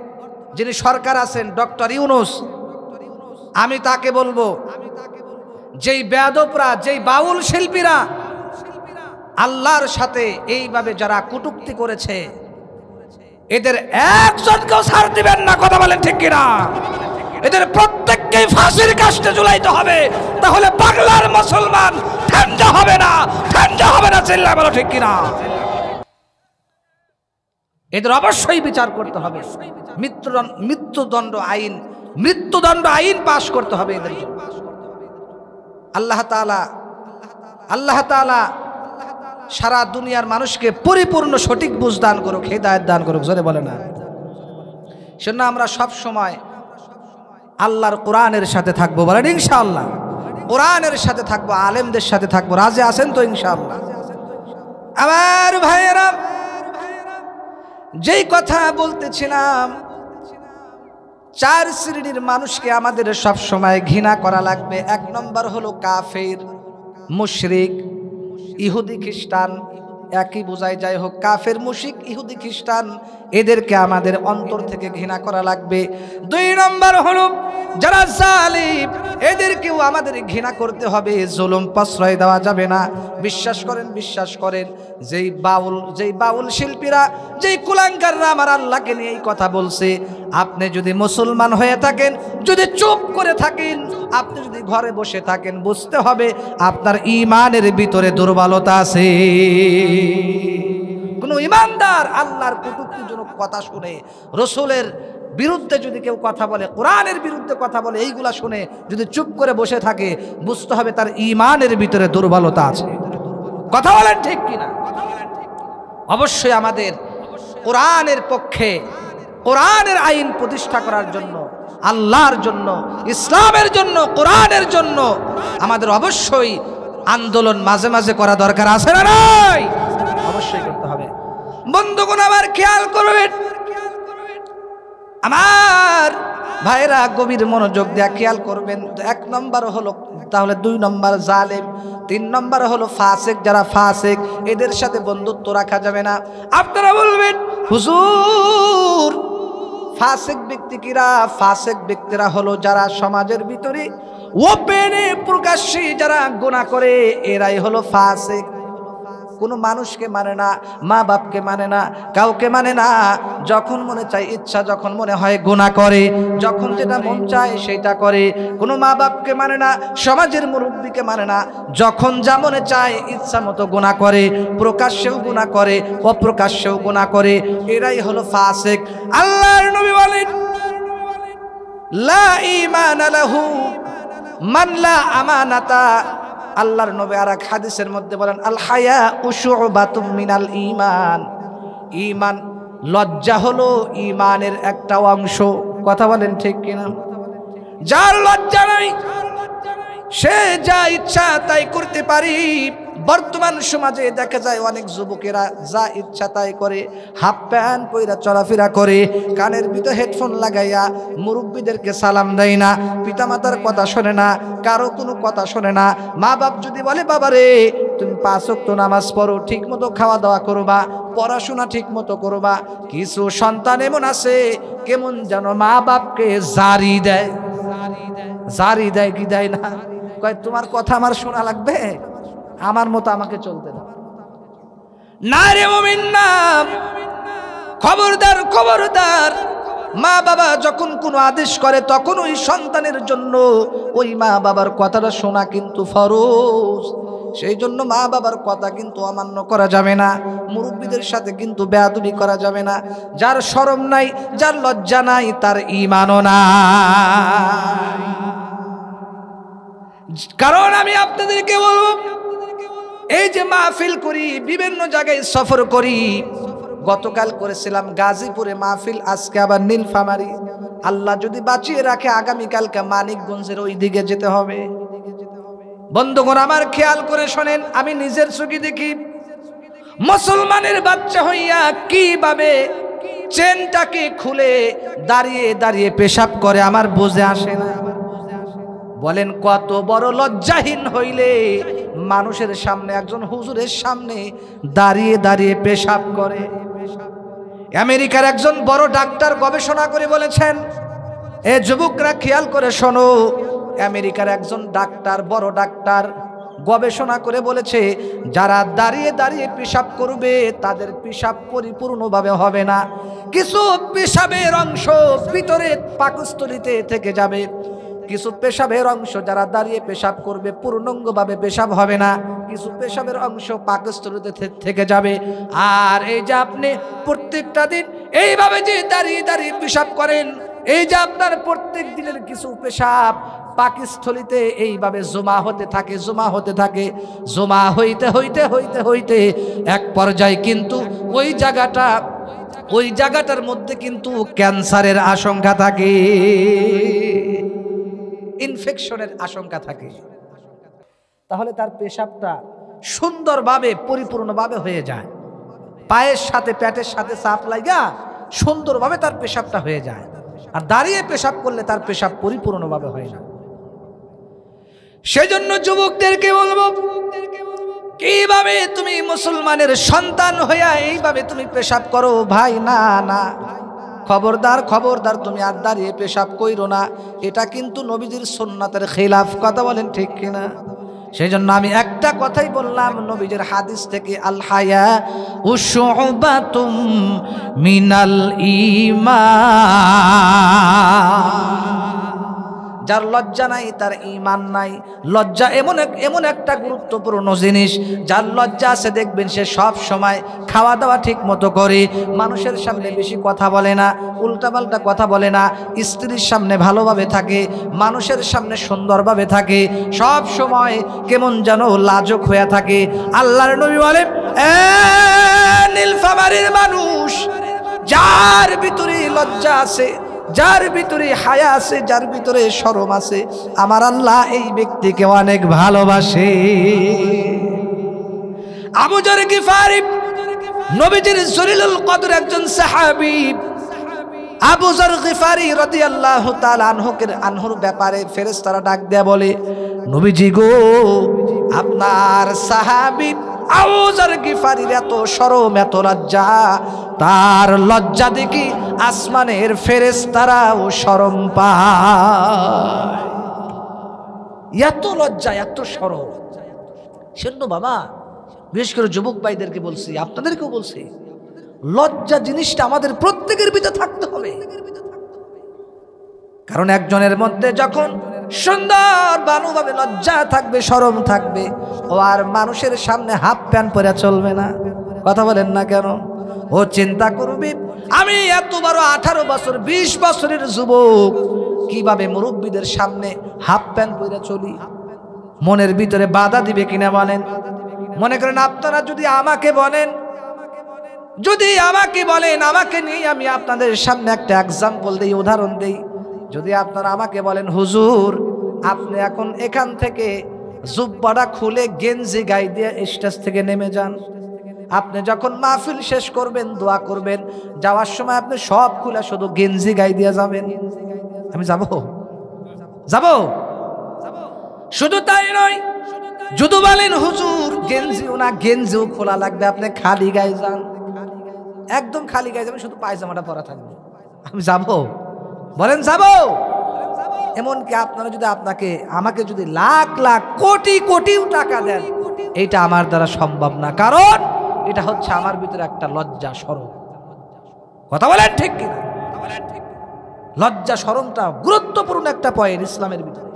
যিনি সরকার আছেন ডক্টর ইউনূস, আমি তাকে বলবো, যেই বেয়াদবরা, যেই বাউল শিল্পীরা আল্লাহর সাথে এইভাবে যারা কটূক্তি করেছে, এদের একজনকেও ছাড় দিবেন না। কথা বলেন ঠিক কিনা? এদের প্রত্যেককে ফাঁসির কাস্টে ঝুলাইতে হবে, তাহলে বাংলার মুসলমান ঠান্ডা হবে না, ঠান্ডা হবে না। চিল্লা বলো ঠিক কিনা? এদের অবশ্যই বিচার করতে হবে। মৃত্যুদণ্ড আইন পাশ করতে হবে এদের। আল্লাহ তাআলা সারা দুনিয়ার মানুষকে পরিপূর্ণ সঠিক বুঝ দান করুক, হিদায়াত দান করুক। জোরে বলে না? সেজন্য আমরা সব সময় আল্লাহর কোরআনের সাথে থাকবো। বলেন ইনশাআল্লাহ। কোরআনের সাথে থাকবো, আলেমদের সাথে থাকবো। রাজি আছেন তো ইনশাআল্লাহ? আমার ভাইয়েরা, যেই কথা বলতেছিলাম, 4 শ্রেণীর মানুষকে আমাদের সব সময় ঘৃণা করা লাগবে। 1 নম্বর হলো কাফের, মুশরিক, ইহুদি খ্রিস্টান, একই বোঝায়। যাই হোক, কাফের, মুশরিক, ইহুদি খ্রিস্টান, এদেরকে আমাদের অন্তর থেকে ঘৃণা করা লাগবে। 2 নম্বর হলো যারা জালিম, এদেরকেও আমাদের ঘৃণা করতে হবে। জুলুম প্রশ্রয় দেওয়া যাবে না। বিশ্বাস করেন যেই বাউল শিল্পীরা, যেই কুলাঙ্গাররা আমার আল্লাহকে নিয়ে এই কথা বলছে, আপনি যদি মুসলমান হয়ে থাকেন, যদি চুপ করে থাকেন, আপনি যদি ঘরে বসে থাকেন, বুঝতে হবে আপনার ঈমানের ভিতরে দুর্বলতা আছে। কোন ঈমানদার আল্লাহর কটূক্তিজনক কথা শুনে, রসুলের বিরুদ্ধে যদি কেউ কথা বলে, কোরআনের বিরুদ্ধে কথা বলে, এইগুলা শুনে যদি চুপ করে বসে থাকে, বুঝতে হবে তার ঈমানের ভিতরে দুর্বলতা আছে। কথা বলেন ঠিক কিনা? অবশ্যই আমাদের কোরআনের পক্ষে, কোরআনের আইন প্রতিষ্ঠা করার জন্য, আল্লাহর জন্য, ইসলামের জন্য, কোরআনের জন্য আমাদের অবশ্যই আন্দোলন মাঝে মাঝে করা দরকার আছে না নাই? অবশ্যই করতে হবে। বন্ধুগণ আমার খেয়াল করবেন, আমার ভাইরা গভীর মনোযোগ দিয়ে খেয়াল করবেন। 1 নম্বর হলো তাহলে, 2 নম্বর জালেম, 3 নম্বর হলো ফাসিক। যারা ফাসিক, এদের সাথে বন্ধুত্ব রাখা যাবে না। আপনারা বলবেন, হুজুর ফাসিক ব্যক্তি কিরা? ফাসিক ব্যক্তিরা হলো যারা সমাজের ভিতরে ওপেনে প্রকাশ্যে যারা গুনাহ করে, এরাই হলো ফাসিক। কোনো মানুষকে মানে না, মা বাপকে মানে না, কাউকে মানে না। যখন মনে চায়, ইচ্ছা যখন মনে হয় গুনাহ করে, যখন যেটা মন চায় সেটা করে। কোনো মা বাপকে মানে না, সমাজের মুরব্বীকে মানে না, যখন যা মনে চায় ইচ্ছা মতো গুনাহ করে, প্রকাশ্যেও গুনাহ করে, অপ্রকাশ্যেও গুনাহ করে। এরাই হলো ফাসিক। আল্লাহর নবী বলেন, লা ঈমানা লাহু মান লা আমানাতা। আল্লাহর নবী আর এক হাদিসের মধ্যে বলেন, আল হায়া শুবাতুম মিনাল ঈমান। ঈমান, লজ্জা হলো ঈমানের একটা অংশ। কথা বলেন ঠিক কিনা? যার লজ্জা নাই, সে যা ইচ্ছা তাই করতে পারি। বর্তমান সমাজে দেখা যায় অনেক যুবকেরা যা ইচ্ছা তাই করে, হাফ প্যান্ট পইরা চলাফেরা করে, কানের ভিতরে হেডফোন লাগাইয়া, মুরব্বীদেরকে সালাম দেয় না, পিতামাতার কথা শোনে না, কারো কোনো কথা শোনে না। মা বাপ যদি বলে, বাবারে তুমি 5 ওয়াক্ত নামাজ পড়ো, ঠিক মতো খাওয়া দাওয়া করবা, পড়াশোনা ঠিক মতো করবা, কিছু সন্তান এমন আছে কেমন যেন মা বাপকে জারি দেয়। জারি দেয় কি দেয় না? কয় তোমার কথা আমার শোনা লাগবে, আমার মতো আমাকে চলতে না রে মুমিন না। খবরদার, খবরদার। মা বাবা যখন কোনো আদেশ করে, তখন ওই সন্তানের জন্য ওই মা বাবার কথাটা শোনা কিন্তু ফরজ। সেই জন্য মা বাবার কথা কিন্তু অমান্য করা যাবে না। মুরব্বীদের সাথে কিন্তু বেয়াদবি করা যাবে না। যার শরম নাই, যার লজ্জা নাই, তার ঈমানও নাই। কারণ আমি আপনাদেরকে বলবো, এই যে মাহফিল করি, বিভিন্ন জায়গায় সফর করি, গতকাল করেছিলাম গাজীপুরে মাহফিল, আজকে আবার নীলফামারী। আল্লাহ যদি বাঁচিয়ে রাখে, আগামীকালকে মানিকগঞ্জের ওই দিকে যেতে হবে। বন্ধুগণ আমার খেয়াল করে শোনেন, আমি নিজের চোখে দেখি মুসলমানের বাচ্চা হইয়া কিভাবে চেনটাকে খুলে দাঁড়িয়ে দাঁড়িয়ে পেশাব করে, আমার বুঝে আসে না। বলেন কত বড় লজ্জাহীন হইলে মানুষের সামনে, একজন হুজুরের সামনে দাঁড়িয়ে দাঁড়িয়ে পেশাব করে। আমেরিকার একজন বড় ডাক্তার গবেষণা করে বলেছেন, এ যুবকরা খেয়াল করে শোনো, আমেরিকার একজন ডাক্তার, বড় ডাক্তার গবেষণা করে বলেছে, যারা দাঁড়িয়ে দাঁড়িয়ে পেশাব করবে তাদের পেশাব পরিপূর্ণভাবে হবে না। কিছু পেশাবের অংশ ভিতরে পাকস্থলীতে থেকে যাবে, কিছু পেশাবের অংশ যারা দাঁড়িয়ে পেশাব করবে পূর্ণাঙ্গভাবে পেশাব হবে না, কিছু পেশাবের অংশ পাকস্থলীতে থেকে যাবে। আর এই যে আপনি প্রত্যেকটা দিন এইভাবে যে দাঁড়িয়ে দাঁড়িয়ে পেশাব করেন, এই যে আপনার প্রত্যেক দিনের কিছু পেশাব পাকস্থলীতে এইভাবে জমা হতে থাকে, জমা হতে থাকে, জমা হইতে হইতে হইতে হইতে এক পর্যায়ে কিন্তু ওই জায়গাটার মধ্যে কিন্তু ক্যান্সারের আশঙ্কা থাকে, ইনফেকশনের আশঙ্কা থাকে। তাহলে তার পেশাবটা সুন্দরভাবে পরিপূর্ণভাবে হয়ে যায়। পায়ের সাথে পেটের সাথে চাপ লাগা সুন্দরভাবে তার পেশাবটা হয়ে যায়। আর দাঁড়িয়ে পেশাব করলে তার পেশাব পরিপূর্ণভাবে হয় না। সেজন্য যুবকদেরকে বলবো, কিভাবে তুমি মুসলমানের সন্তান হইয়া এইভাবে তুমি পেশাব করো? ভাই না না, খবরদার খবরদার, তুমি আর দাঁড়িয়ে পেশাব কইরো না। এটা কিন্তু নবীজির সুন্নাতের খিলাফ। কথা বলেন ঠিক কিনা? সেই জন্য আমি একটা কথাই বললাম নবীজির হাদিস থেকে, আল হায়া উশুবাতুম মিনাল ঈমান। যার লজ্জা নাই তার ঈমান নাই। লজ্জা এমন একটা গুরুত্বপূর্ণ জিনিস, যার লজ্জা আছে দেখবেন সে সব সময় খাওয়া দাওয়া ঠিক মতো করে, মানুষের সামনে বেশি কথা বলে না, উল্টাপাল্টা কথা বলে না, স্ত্রীর সামনে ভালোভাবে থাকে, মানুষের সামনে সুন্দরভাবে থাকে, সব সময় কেমন যেন লাজুক হয়ে থাকে। আল্লাহর নবী বলেন, নীলফামারীর মানুষ, যার ভিতরে লজ্জা আছে, যার ভিতরে হায়া আছে, যার ভিতরে শরম আছে, আমার আল্লাহ এই ব্যক্তিকে অনেক ভালোবাসে। আবু যর গিফারি নবীজির জলিলুল কদর একজন সাহাবী। আবু যর গিফারি রাদিয়াল্লাহু তাআলা আনহুর ব্যাপারে ফেরেশতারা ডাক দেয়া বলে, নবীজি গো, আপনার সাহাবী আবু যর গিফারির এত শরম, এত লজ্জা, তার লজ্জা দেখি আসমানের ফেরেশতারাও শরম পায়। এত লজ্জা, এত শরম। সেজন্য বাবা, বিশেষ করে যুবক ভাইদেরকে বলছি, আপনাদেরকেও বলছি, লজ্জা জিনিসটা আমাদের প্রত্যেকের ভিতরে থাকতে হবে। কারণ একজনের মধ্যে যখন সুন্দর ভালোভাবে লজ্জা থাকবে, শরম থাকবে, ও আর মানুষের সামনে হাফ প্যান্ট পরে চলবে না। কথা বলেন না কেন? ও চিন্তা করবে, আমি এত বড় 18 বছর 20 বছরের যুবক, কিভাবে মুরব্বীদের সামনে হাফ প্যান্ট পরে চলি? মনের ভিতরে বাধা দিবে কিনা বলেন? মনে করেন আপনারা যদি আমাকে বলেন, আমাকে নিয়ে আমি আপনাদের সামনে একটা এক্সাম্পল দেই, উদাহরণ দেই। যদি আপনারা আমাকে বলেন, হুজুর আপনি এখন এখান থেকে জুব্বাটা খুলে গেঞ্জি গায়ে দিয়ে স্টেজ থেকে নেমে যান, আপনি যখন মাহফিল শেষ করবেন, দোয়া করবেন, যাওয়ার সময় আপনি সব খুলে শুধু গেঞ্জি গায়ে দিয়ে যাবেন, আমি যাব? শুধু তাই নয়, যদি বলেন হুজুর গেঞ্জিও খোলা লাগবে, আপনি খালি গায়ে যান, একদম খালি গায়ে যাবেন, শুধু পায়জামাটা পরা থাকবে, আমি যাব? বলেন যাব? এমনকি আপনারা যদি আমাকে যদি লাখ লাখ কোটি কোটি টাকা দেন, এইটা আমার দ্বারা সম্ভব না। কারণ এটা হচ্ছে আমার ভিতরে একটা লজ্জা শরম। কথা বলেন ঠিক কিনা? লজ্জা শরমটা গুরুত্বপূর্ণ একটা পয়েন্ট ইসলামের ভিতরে।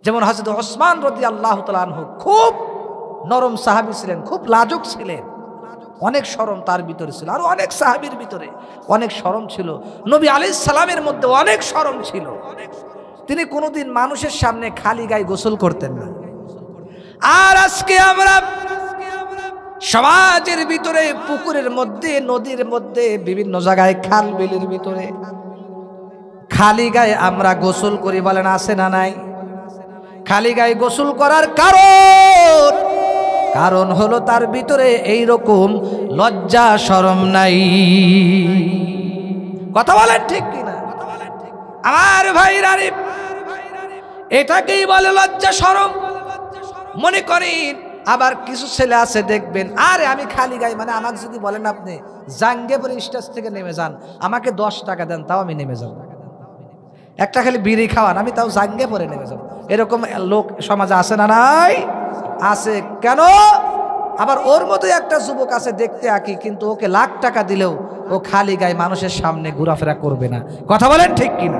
যেমন হযরত ওসমান রাদিয়াল্লাহু তাআলা আনহু খুব নরম সাহাবী ছিলেন, খুব লাজুক ছিলেন, অনেক শরম তার ভিতরে ছিল। আর অনেক সাহাবীর ভিতরে অনেক শরম ছিল। নবী আলাইহিস সালামের মধ্যে অনেক শরম ছিল। তিনি কোনোদিন মানুষের সামনে খালি গায়ে গোসল করতেন না। আর আজকে আমরা সমাজের ভিতরে, পুকুরের মধ্যে, নদীর মধ্যে, বিভিন্ন জায়গায়, খাল বিলের ভিতরে খালি গায়ে আমরা গোসল করি, বলেন আছে না নাই? খালি গায়ে গোসল করার কারণ হলো তার ভিতরে এইরকম লজ্জা শরম নাই। কথা বলেন ঠিক কিনা? আমার ভাইরা, এটাকেই বলে লজ্জা শরম। মনে করেন আবার কিছু ছেলে আছে দেখবেন, আরে আমি খালি গায়ে, মানে আমাকে যদি বলেন আপনি জাঙ্গিপুর স্টেজ থেকে নেমে যান, আমাকে 10 টাকা দেন, তাও আমি নেমে যাব। একটা খালি বিড়ি খাওয়ান, আমি তাও জাঙ্গিপুরে নেমে যাব। এরকম লোক সমাজে আছে না নাই? আছে। কেন? আবার ওর মতোই একটা যুবক আছে দেখতে একই, কিন্তু ওকে লাখ টাকা দিলেও ও খালি গায়ে মানুষের সামনে ঘোরাফেরা করবে না। কথা বলেন ঠিক কিনা?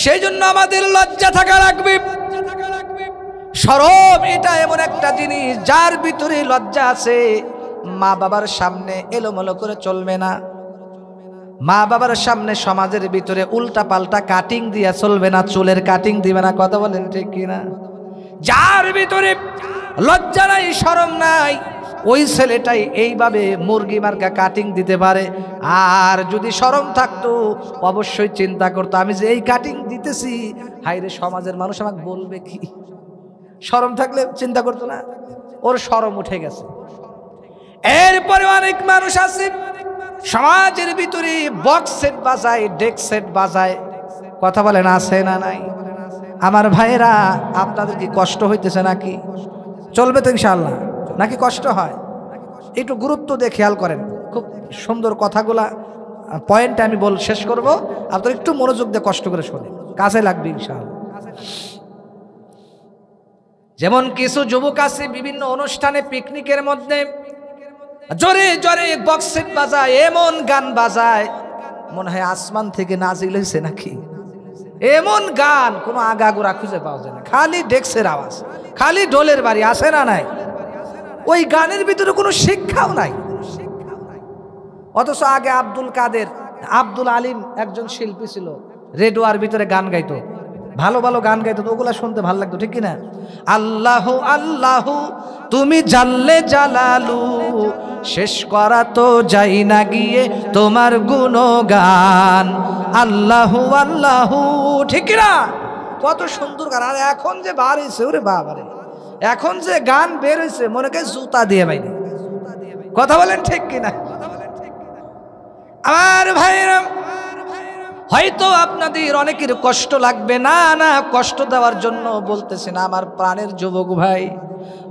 সেই জন্য আমাদের লজ্জা থাকা লাগবে, শরম। এটা এমন একটা জিনিস, যার ভিতরে লজ্জা আছে, মা বাবার সামনে এলোমেলো করে চলবে না, মা বাবার সামনে সমাজের ভিতরে উল্টা পাল্টা কাটিং দিয়া চলবে না, চুলের কাটিং দিবে না। কথা বলেন ঠিক কিনা? যার ভিতরে লজ্জা নাই, শরম নাই, ওই ছেলেটাই এইভাবে মুরগি মার্কা কাটিং দিতে পারে। আর যদি শরম থাকতো অবশ্যই চিন্তা করতো আমি যে এই কাটিং দিতেছি, হায়রে সমাজের মানুষ আমাকে বলবে কি। শরম থাকলে চিন্তা করতো না, ওর শরম উঠে গেছে। এরপরে অনেক মানুষ আছে সমাজের ভিতরে বক্স সেট বাজায়, ডেক সেট বাজায়। কথা বলেন আছে না নাই? আমার ভাইয়েরা আপনাদের কি কষ্ট হইতেছে নাকি? চলবে তো ইনশাআল্লাহ, নাকি কষ্ট হয়? একটু গুরুত্ব দিয়ে খেয়াল করেন, খুব সুন্দর কথাগুলা পয়েন্ট আমি শেষ করব, আপনারা একটু মনোযোগ দিয়ে কষ্ট করে শোনেন, কাজে লাগবে ইনশাআল্লাহ। যেমন কিছু যুবক আছে বিভিন্ন অনুষ্ঠানে পিকনিকের মধ্যে জোরে জোরে বক্স সেট বাজায়, এমন গান বাজায় মনে হয় আসমান থেকে নাজিল হয়েছে নাকি। এমন গান কোনো আগাগোড়া খুঁজে পাওয়া যায় না, খালি ডেক্সের আওয়াজ, খালি ঢোলের বাড়ি, আসে না নাই? ওই গানের ভিতরে কোনো শিক্ষাও নাই। অথচ আগে আব্দুল কাদের, আব্দুল আলিম একজন শিল্পী ছিল, রেডিওর ভিতরে গান গাইতো, ভালো ভালো গান গাইতো, ওগুলা শুনতে ভালো লাগতো, ঠিক কিনা? আল্লাহ আল্লাহ তুমি জাল্লে জালালু, শেষ করা তো যাই না গিয়ে তোমার গুণগান। আল্লাহ আল্লাহ, ঠিক কিনা? কত সুন্দর গান। আর এখন যে বার হয়েছে, ওরে বাবারে, এখন যে গান বের হয়েছে মনে করে জুতা দিয়ে বাইরে। কথা বলেন ঠিক কিনা? আমার ভাইরা, হয়তো আপনাদের অনেকের কষ্ট লাগবে, না না কষ্ট দেওয়ার জন্য বলতেছি না, আমার প্রাণের যুবক ভাই,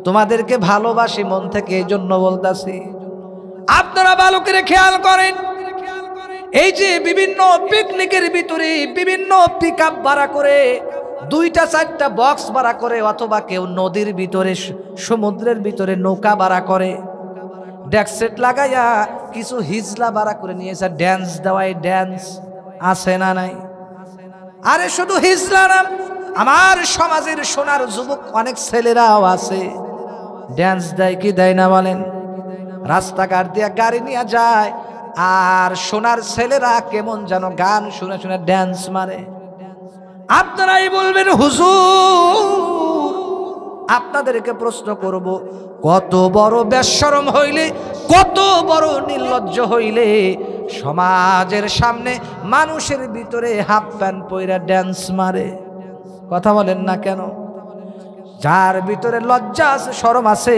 তোমাদেরকে ভালোবাসি মন থেকে, এই জন্য বলতেছি। আপনারা ভালো করে খেয়াল করেন, এই যে বিভিন্ন পিকনিকের ভিতরে বিভিন্ন পিক আপ ভাড়া করে, 2-4টা বক্স ভাড়া করে, অথবা কেউ নদীর ভিতরে সমুদ্রের ভিতরে নৌকা ভাড়া করে, ডেক সেট লাগাইয়া কিছু হিজলা ভাড়া করে নিয়েছে, ড্যান্স দেওয়ায় ড্যান্স আছে না নাই? আরে শুধু হিজলা না, আমার সমাজের সোনার যুবক অনেক ছেলেরাও আছে, ড্যান্স দেয় কি দেয় না বলেন? রাস্তাঘাট দিয়ে গাড়ি নিয়ে যায়, আর সোনার ছেলেরা কেমন যেন গান শুনে শুনে ড্যান্স মারে। আপনারাই বলবেন হুজুর, আপনাদেরকে প্রশ্ন করব, কত বড় বেশরম হইলে, কত বড় নির্লজ্জ হইলে সমাজের সামনে মানুষের ভিতরে হাফ প্যান্ট পইরা ড্যান্স মারে? কথা বলেন না কেন? যার ভিতরে লজ্জা আছে, শরম আছে,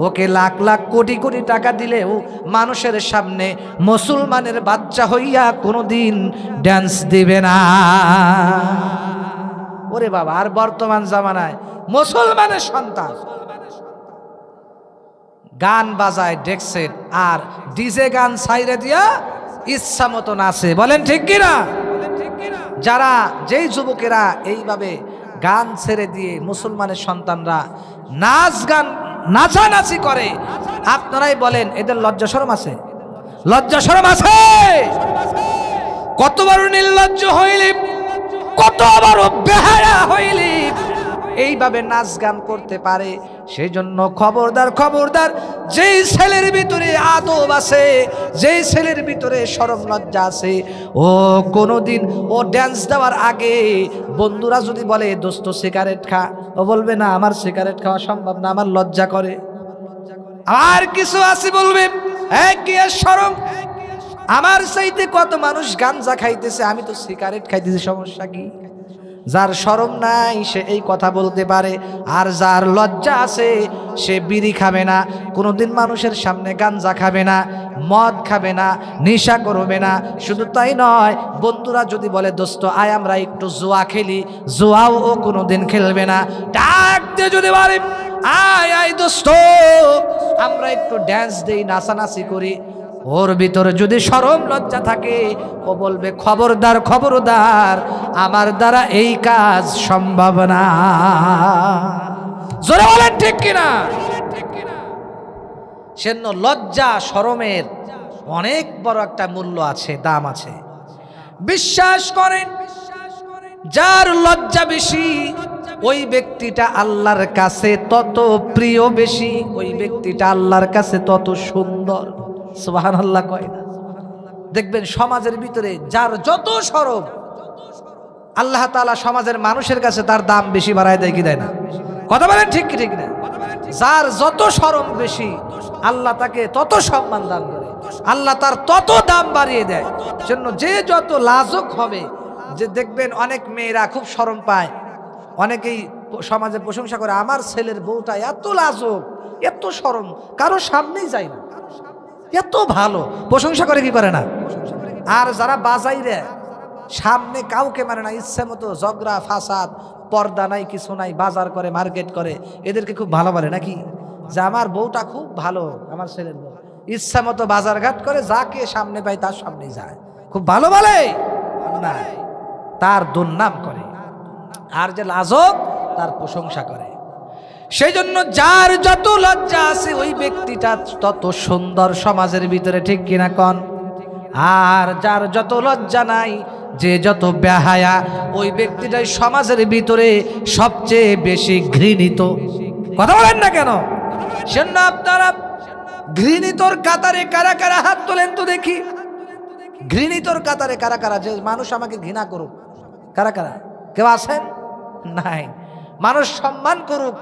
ওকে লাখ লাখ কোটি কোটি টাকা দিলেও মানুষের সামনে মুসলমানের বাচ্চা হইয়া কোনোদিন ড্যান্স দিবে না। ওরে বাবা, আর বর্তমান জামানায় মুসলমানের সন্তান গান বাজায় ডেক সেট, আর ডিজে গান ছাইরে দিয়া ইচ্ছা মতো নাচে। বলেন ঠিক কিনা? যারা, যেই যুবকেরা এইভাবে গান ছেড়ে দিয়ে মুসলমানের সন্তানরা নাচ গান নাচানাচি করে, আপনারাই বলেন এদের লজ্জা শরম আছে? লজ্জা শরম আছে? কত বড় নির্লজ্জ হইলে, কত বড় বেহায়া হইলে এইভাবে নাচ গান করতে পারে। সেই জন্য খবরদার খবরদার, যেই ছেলের ভিতরে আদব আছে, যেই ছেলের ভিতরে শরম লজ্জা আছে, ও কোনোদিন ও ড্যান্স দেওয়ার আগে বন্ধুরা যদি বলে দোস্ত সিগারেট খা, ও বলবে না আমার সিগারেট খাওয়া সম্ভব না, আমার লজ্জা করে। আর কিছু আছে বলবে কি শরম, আমার চাইতে কত মানুষ গাঞ্জা খাইতেছে, আমি তো সিগারেট খাইতেছি, সমস্যা কি? যার শরম নাই সে এই কথা বলতে পারে, আর যার লজ্জা আছে সে বিড়ি খাবে না, কোনোদিন মানুষের সামনে গাঞ্জা খাবে না, মদ খাবে না, নেশা করবে না। শুধু তাই নয়, বন্ধুরা যদি বলে দোস্ত আয় আমরা একটু জুয়া খেলি, জুয়াও ও কোনোদিন খেলবে না। ডাক দিয়ে যদি বলে আয় আয় দোস্ত আমরা একটু ড্যান্স দেই, নাচানাচি করি, ওর ভিতরে যদি শরম লজ্জা থাকে, ও বলবে খবরদার খবরদার, আমার দ্বারা এই কাজ সম্ভব না। জোরে বলেন ঠিক কিনা? সেজন্য লজ্জা শরমের অনেক বড় একটা মূল্য আছে, দাম আছে। বিশ্বাস করেন, যার লজ্জা বেশি ওই ব্যক্তিটা আল্লাহর কাছে তত প্রিয় বেশি, ওই ব্যক্তিটা আল্লাহর কাছে তত সুন্দর। সুবহানাল্লাহ কয় না? দেখবেন সমাজের ভিতরে যার যত শরম, আল্লাহ তাআলা সমাজের মানুষের কাছে তার দাম বেশি বাড়ায় দেয় কি দেয় না? কথা বলেন ঠিক কি ঠিক না? যার যত শরম বেশি আল্লাহ তাকে তত সম্মান দান করে, আল্লাহ তার তত দাম বাড়িয়ে দেয়। জন্য যে যত লাজুক হবে, যে দেখবেন অনেক মেয়েরা খুব শরম পায়, অনেকেই সমাজে প্রশংসা করে আমার ছেলের বউটা এত লাজুক, এত শরম, কারো সামনেই যায় না, এত ভালো, প্রশংসা করে কি করে না? আর যারা বাজাইরে সামনে কাউকে মানে না, ইচ্ছে মতো ঝগড়া ফাসাদ, পর্দা নাই, কিছু নাই, বাজার করে, মার্কেট করে, এদেরকে খুব ভালো বলে নাকি, যে আমার বউটা খুব ভালো, আমার ছেলের বউ ইচ্ছা মতো বাজার ঘাট করে, যাকে সামনে পায় তার সামনেই যায়, খুব ভালো বলে না, তার দুর্নাম করে। আর যে লাজক তার প্রশংসা করে। সেই জন্য যার যত লজ্জা আছে ওই ব্যক্তিটা তত সুন্দর সমাজের ভিতরে, ঠিক কিনা কন? আর যার যত লজ্জা নাই, যে যত বেহায়া, ওই ব্যক্তিটাই সমাজের ভিতরে সবচেয়ে বেশি ঘৃণিত। কথা বলেন না কেন? সেজন্য আপনারা ঘৃণিতর কাতারে কারা কারা হাত তোলেন তো দেখি। ঘৃণিতর কাতারে কারা কারা, যে মানুষ আমাকে ঘৃণা করুক, কারা কারা? কেউ আছেন? নাই। মানুষ সম্মান করুক,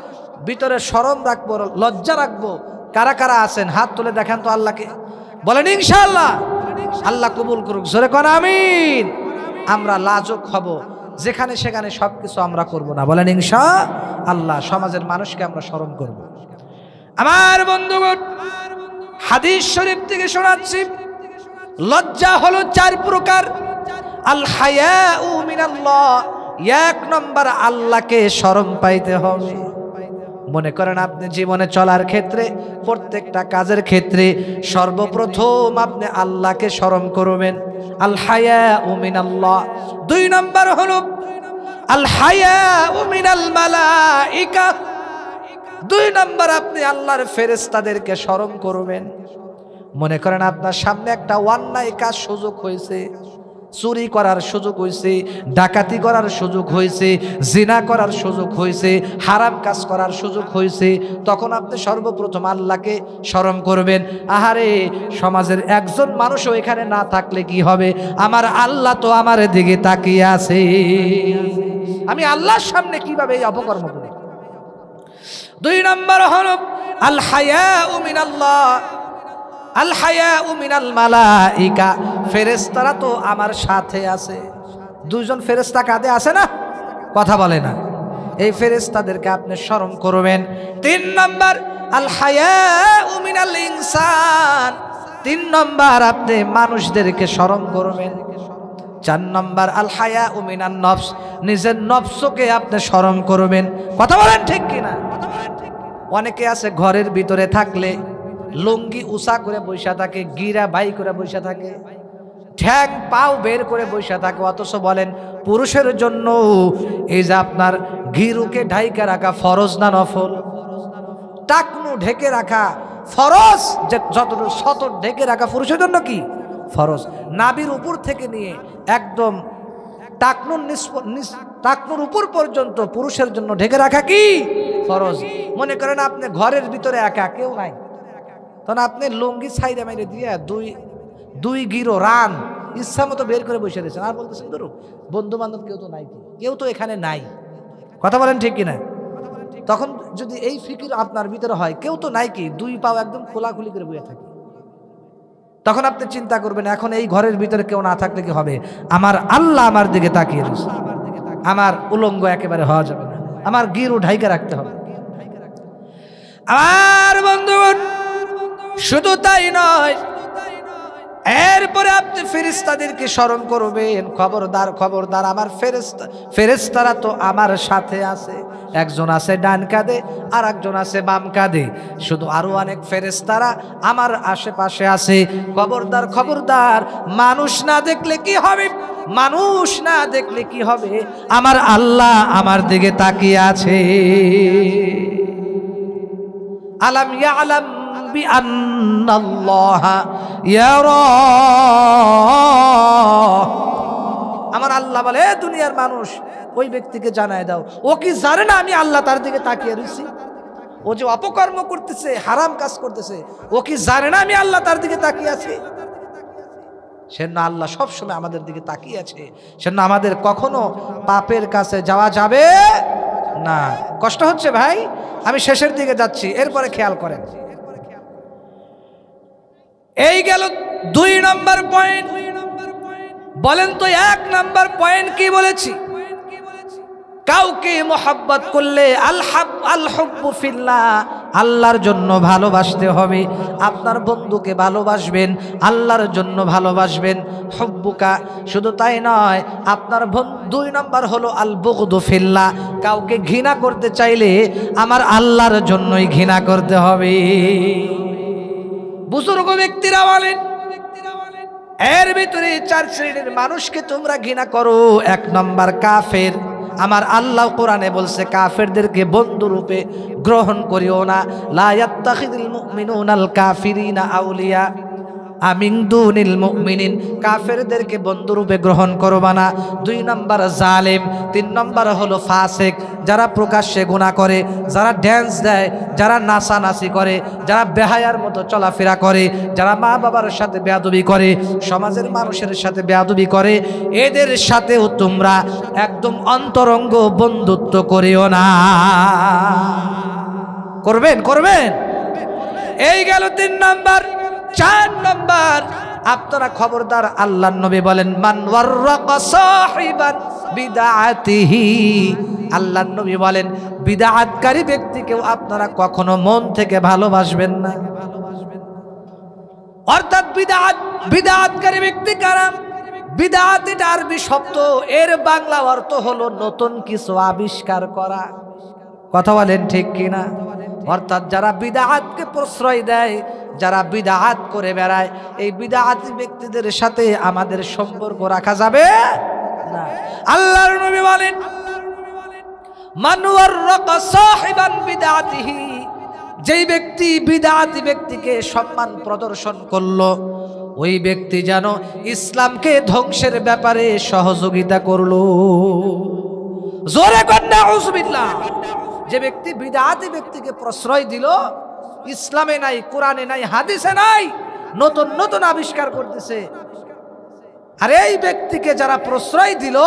ভিতরে শরম রাখবো, লজ্জা রাখবো, কারা কারা আছেন? হাত তুলে দেখেন তো আল্লাহকে, বলেন ইনশাআল্লাহ। আল্লাহ কবুল করুক, জোরে কোন আমিন। আমরা লাজুক হব, যেখানে সেখানে সবকিছু আমরা করব না, বলেন ইনশাআল্লাহ। সমাজের মানুষকে আমরা শরম করব। আমার বন্ধুগণ, হাদিস শরীফ থেকে শোনাচ্ছি, লজ্জা হলো 4 প্রকার। আল হায়াউ মিনাল্লাহ, 1 নম্বর আল্লাহকে শরম পাইতে হবে। মনে করেন আপনি জীবনে চলার ক্ষেত্রে, প্রত্যেকটা কাজের ক্ষেত্রে সর্বপ্রথম আপনি আল্লাহকে শরম করবেন, আল হায়াউ মিনাল্লাহ। 2 নম্বর হলো আল হায়াউ মিনাল মালাইকা। 2 নম্বর আপনি আল্লাহর ফেরেশতাদেরকে শরম করবেন। মনে করেন আপনার সামনে একটা অন্যায় কাজ সুযোগ হয়েছে, চুরি করার সুযোগ হয়েছে, ডাকাতি করার সুযোগ হয়েছে, জিনা করার সুযোগ হয়েছে, হারাম কাজ করার সুযোগ হয়েছে, তখন আপনি সর্বপ্রথম আল্লাহকে শরম করবেন। আহারে, সমাজের একজন মানুষও এখানে না থাকলে কি হবে? আমার আল্লাহ তো আমার দিকে তাকিয়ে আছে, আমি আল্লাহর সামনে কিভাবে এই অপকর্ম করি। 2 নম্বর হলো আল হায়াউ মিনাল্লাহ, আল হায়াউ মিনাল মালাইকা। ফেরেশতারা তো আমার সাথে আছে। 2 জন ফেরেশতা কাঁধে আছে না? কথা বলে না। এই ফেরেশতাদেরকে আপনি শরম করবেন। 3 নম্বর আল হায়াউ মিনাল ইনসান। 3 নম্বর আপনি মানুষদেরকে শরম করবেন। 4 নম্বর আল হায়াউ মিনান নফস, নিজের নফসকে আপনি শরম করবেন। কথা বলেন ঠিক কিনা? অনেকে আছে ঘরের ভিতরে থাকলে লুঙ্গি উঁচা করে বৈশা থাকে, গিরা বাই করে বৈশা থাকে, ঠ্যাং পাও বের করে বৈশা থাকে, অথচ বলেন পুরুষের জন্য এই যে আপনার গিরুকে ঢাইকা রাখা ফরজ না নফল? টাকনু ঢেকে রাখা ফরজ, যে যতটুকু সতর ঢেকে রাখা পুরুষের জন্য কি ফরজ। নাভির উপর থেকে নিয়ে একদম টাকনুর উপর পর্যন্ত পুরুষের জন্য ঢেকে রাখা কি ফরজ। মনে করেন আপনি ঘরের ভিতরে একা, কেউ নাই, তখন আপনি লুঙ্গি ছাইরে মাইরে দিয়ে দুই গিরো রান ইচ্ছা মতো বের করে বসে দিয়েছেন, আর বলতেছেন ধরো বন্ধু বান্ধব কেউ তো নাই, কেউ তো এখানে নাই। কথা বলেন ঠিক কিনা? তখন যদি এই ফিকির আপনার ভিতরে হয়, কেউ তো নাই, কি 2 পাও একদম খোলাখুলি করে বসে থাকে, তখন আপনি চিন্তা করবেন এখন এই ঘরের ভিতরে কেউ না থাকলে কি হবে? আমার আল্লাহ আমার দিকে তাকিয়ে রয়েছে, আমার উলঙ্গ একেবারে হওয়া যাবে না, আমার গিরু ঢাইকা রাখতে হবে। আমার বন্ধুগণ, শুধু তাই নয়, এরপরে আপনি ফেরেশতাদেরকে স্মরণ করবেন। খবরদার খবরদার, আমার ফেরেশতারা তো আমার সাথে আছে। একজন আছে ডান কাঁধে, আর একজন আছে বাম কাঁধে, শুধু আরো অনেক ফেরেশতারা আমার আশেপাশে আছে। খবরদার খবরদার, মানুষ না দেখলে কি হবে? মানুষ না দেখলে কি হবে? আমার আল্লাহ আমার দিকে তাকিয়ে আছে। আলাম ইয়ালাম বিআন্নাল্লাহা ইয়ারা। আমার আল্লাহ বলে, দুনিয়ার মানুষ ওই ব্যক্তিকে জানায় দাও, ও কি জানে না আমি আল্লাহ তার দিকে তাকিয়ে রয়েছি? ও যে অপকর্ম করতেছে, হারাম কাজ করতেছে, ও কি জানে না আমি আল্লাহ তার দিকে তাকিয়ে আছি? সেজন্য আল্লাহ সবসময় আমাদের দিকে তাকিয়ে আছে। সেজন্য আমাদের কখনো পাপের কাছে যাওয়া যাবে না। কষ্ট হচ্ছে ভাই, আমি শেষের দিকে যাচ্ছি, এরপরে খেয়াল করেন। এই গেল 2 নম্বর পয়েন্ট। বলেন তো 1 নম্বর পয়েন্ট কি বলেছি? কাউকে মোহাব্বত করলে আল হুব্বু ফিল্লাহ, আল্লাহর জন্য ভালোবাসতে হবে। আপনার বন্ধুকে ভালোবাসবেন, আল্লাহর জন্য ভালোবাসবেন। হুব্বুকা, শুধু তাই নয়, আপনার 2 নম্বর হলো আল বুগদু ফিল্লাহ, কাউকে ঘৃণা করতে চাইলে আমার আল্লাহর জন্যই ঘৃণা করতে হবে। বুজুর্গ ব্যক্তিরা বলেন, এর ভিতরে 4 শ্রেণীর মানুষকে তোমরা ঘৃণা করো। 1 নম্বর কাফের। আমার আল্লাহ কোরআনে বলছে কাফেরদেরকে বন্ধু রূপে গ্রহণ করিও না। লা ইয়াত্তাখিযুল মুমিনুনাল কাফিরিনা আউলিয়া মিন দুনিল মুমিনিন, কাফেরদেরকে বন্ধু রূপে গ্রহণ করবা না। 2 নম্বর জালেম। 3 নম্বর হলো ফাসিক, যারা প্রকাশ্যে গুনাহ করে, যারা ড্যান্স দেয়, যারা নাচানাচি করে, যারা বেহায়ার মতো চলাফেরা করে, যারা মা বাবার সাথে বেয়াদবি করে, সমাজের মানুষের সাথে বেয়াদবি করে, এদের সাথেও তোমরা একদম অন্তরঙ্গ বন্ধুত্ব করিও না। করবেন? এই গেল 3 নম্বর। 4 নম্বর, আপনারা খবরদার, আল্লাহর নবী বলেন মান ওয়াররাকা সাহিবান বিদআতিহি, আল্লাহর নবী বলেন বিদআতকারী ব্যক্তিকেও আপনারা কখনো মন থেকে ভালোবাসবেন না। অর্থাৎ বিদআতকারী ব্যক্তি কারা? বিদআত এটা আরবি শব্দ, এর বাংলা অর্থ হলো নতুন কিছু আবিষ্কার করা। কথা বলেন ঠিক কিনা? অর্থাৎ যারা বিদআতকে প্রশ্রয় দেয়, যারা বিদআত করে বেড়ায়, এই বিদআতি ব্যক্তিদের সাথে আমাদের সম্পর্ক রাখা যাবে না। আল্লাহর নবী বলেন মান ওয়াররাকা সাহিবান বিদআতিহি, যেই ব্যক্তি বিদআতি ব্যক্তিকে সম্মান প্রদর্শন করলো, ওই ব্যক্তি যেন ইসলামকে ধ্বংসের ব্যাপারে সহযোগিতা করলো। জোরে কর নাউযুবিল্লাহ। যে ব্যক্তি বিদআতি ব্যক্তিকে প্রশ্রয় দিল, ইসলামে নাই, কোরআনে নাই, হাদিসে নাই, নতুন নতুন আবিষ্কার করতেছে, আর এই ব্যক্তিকে যারা প্রশ্রয় দিল,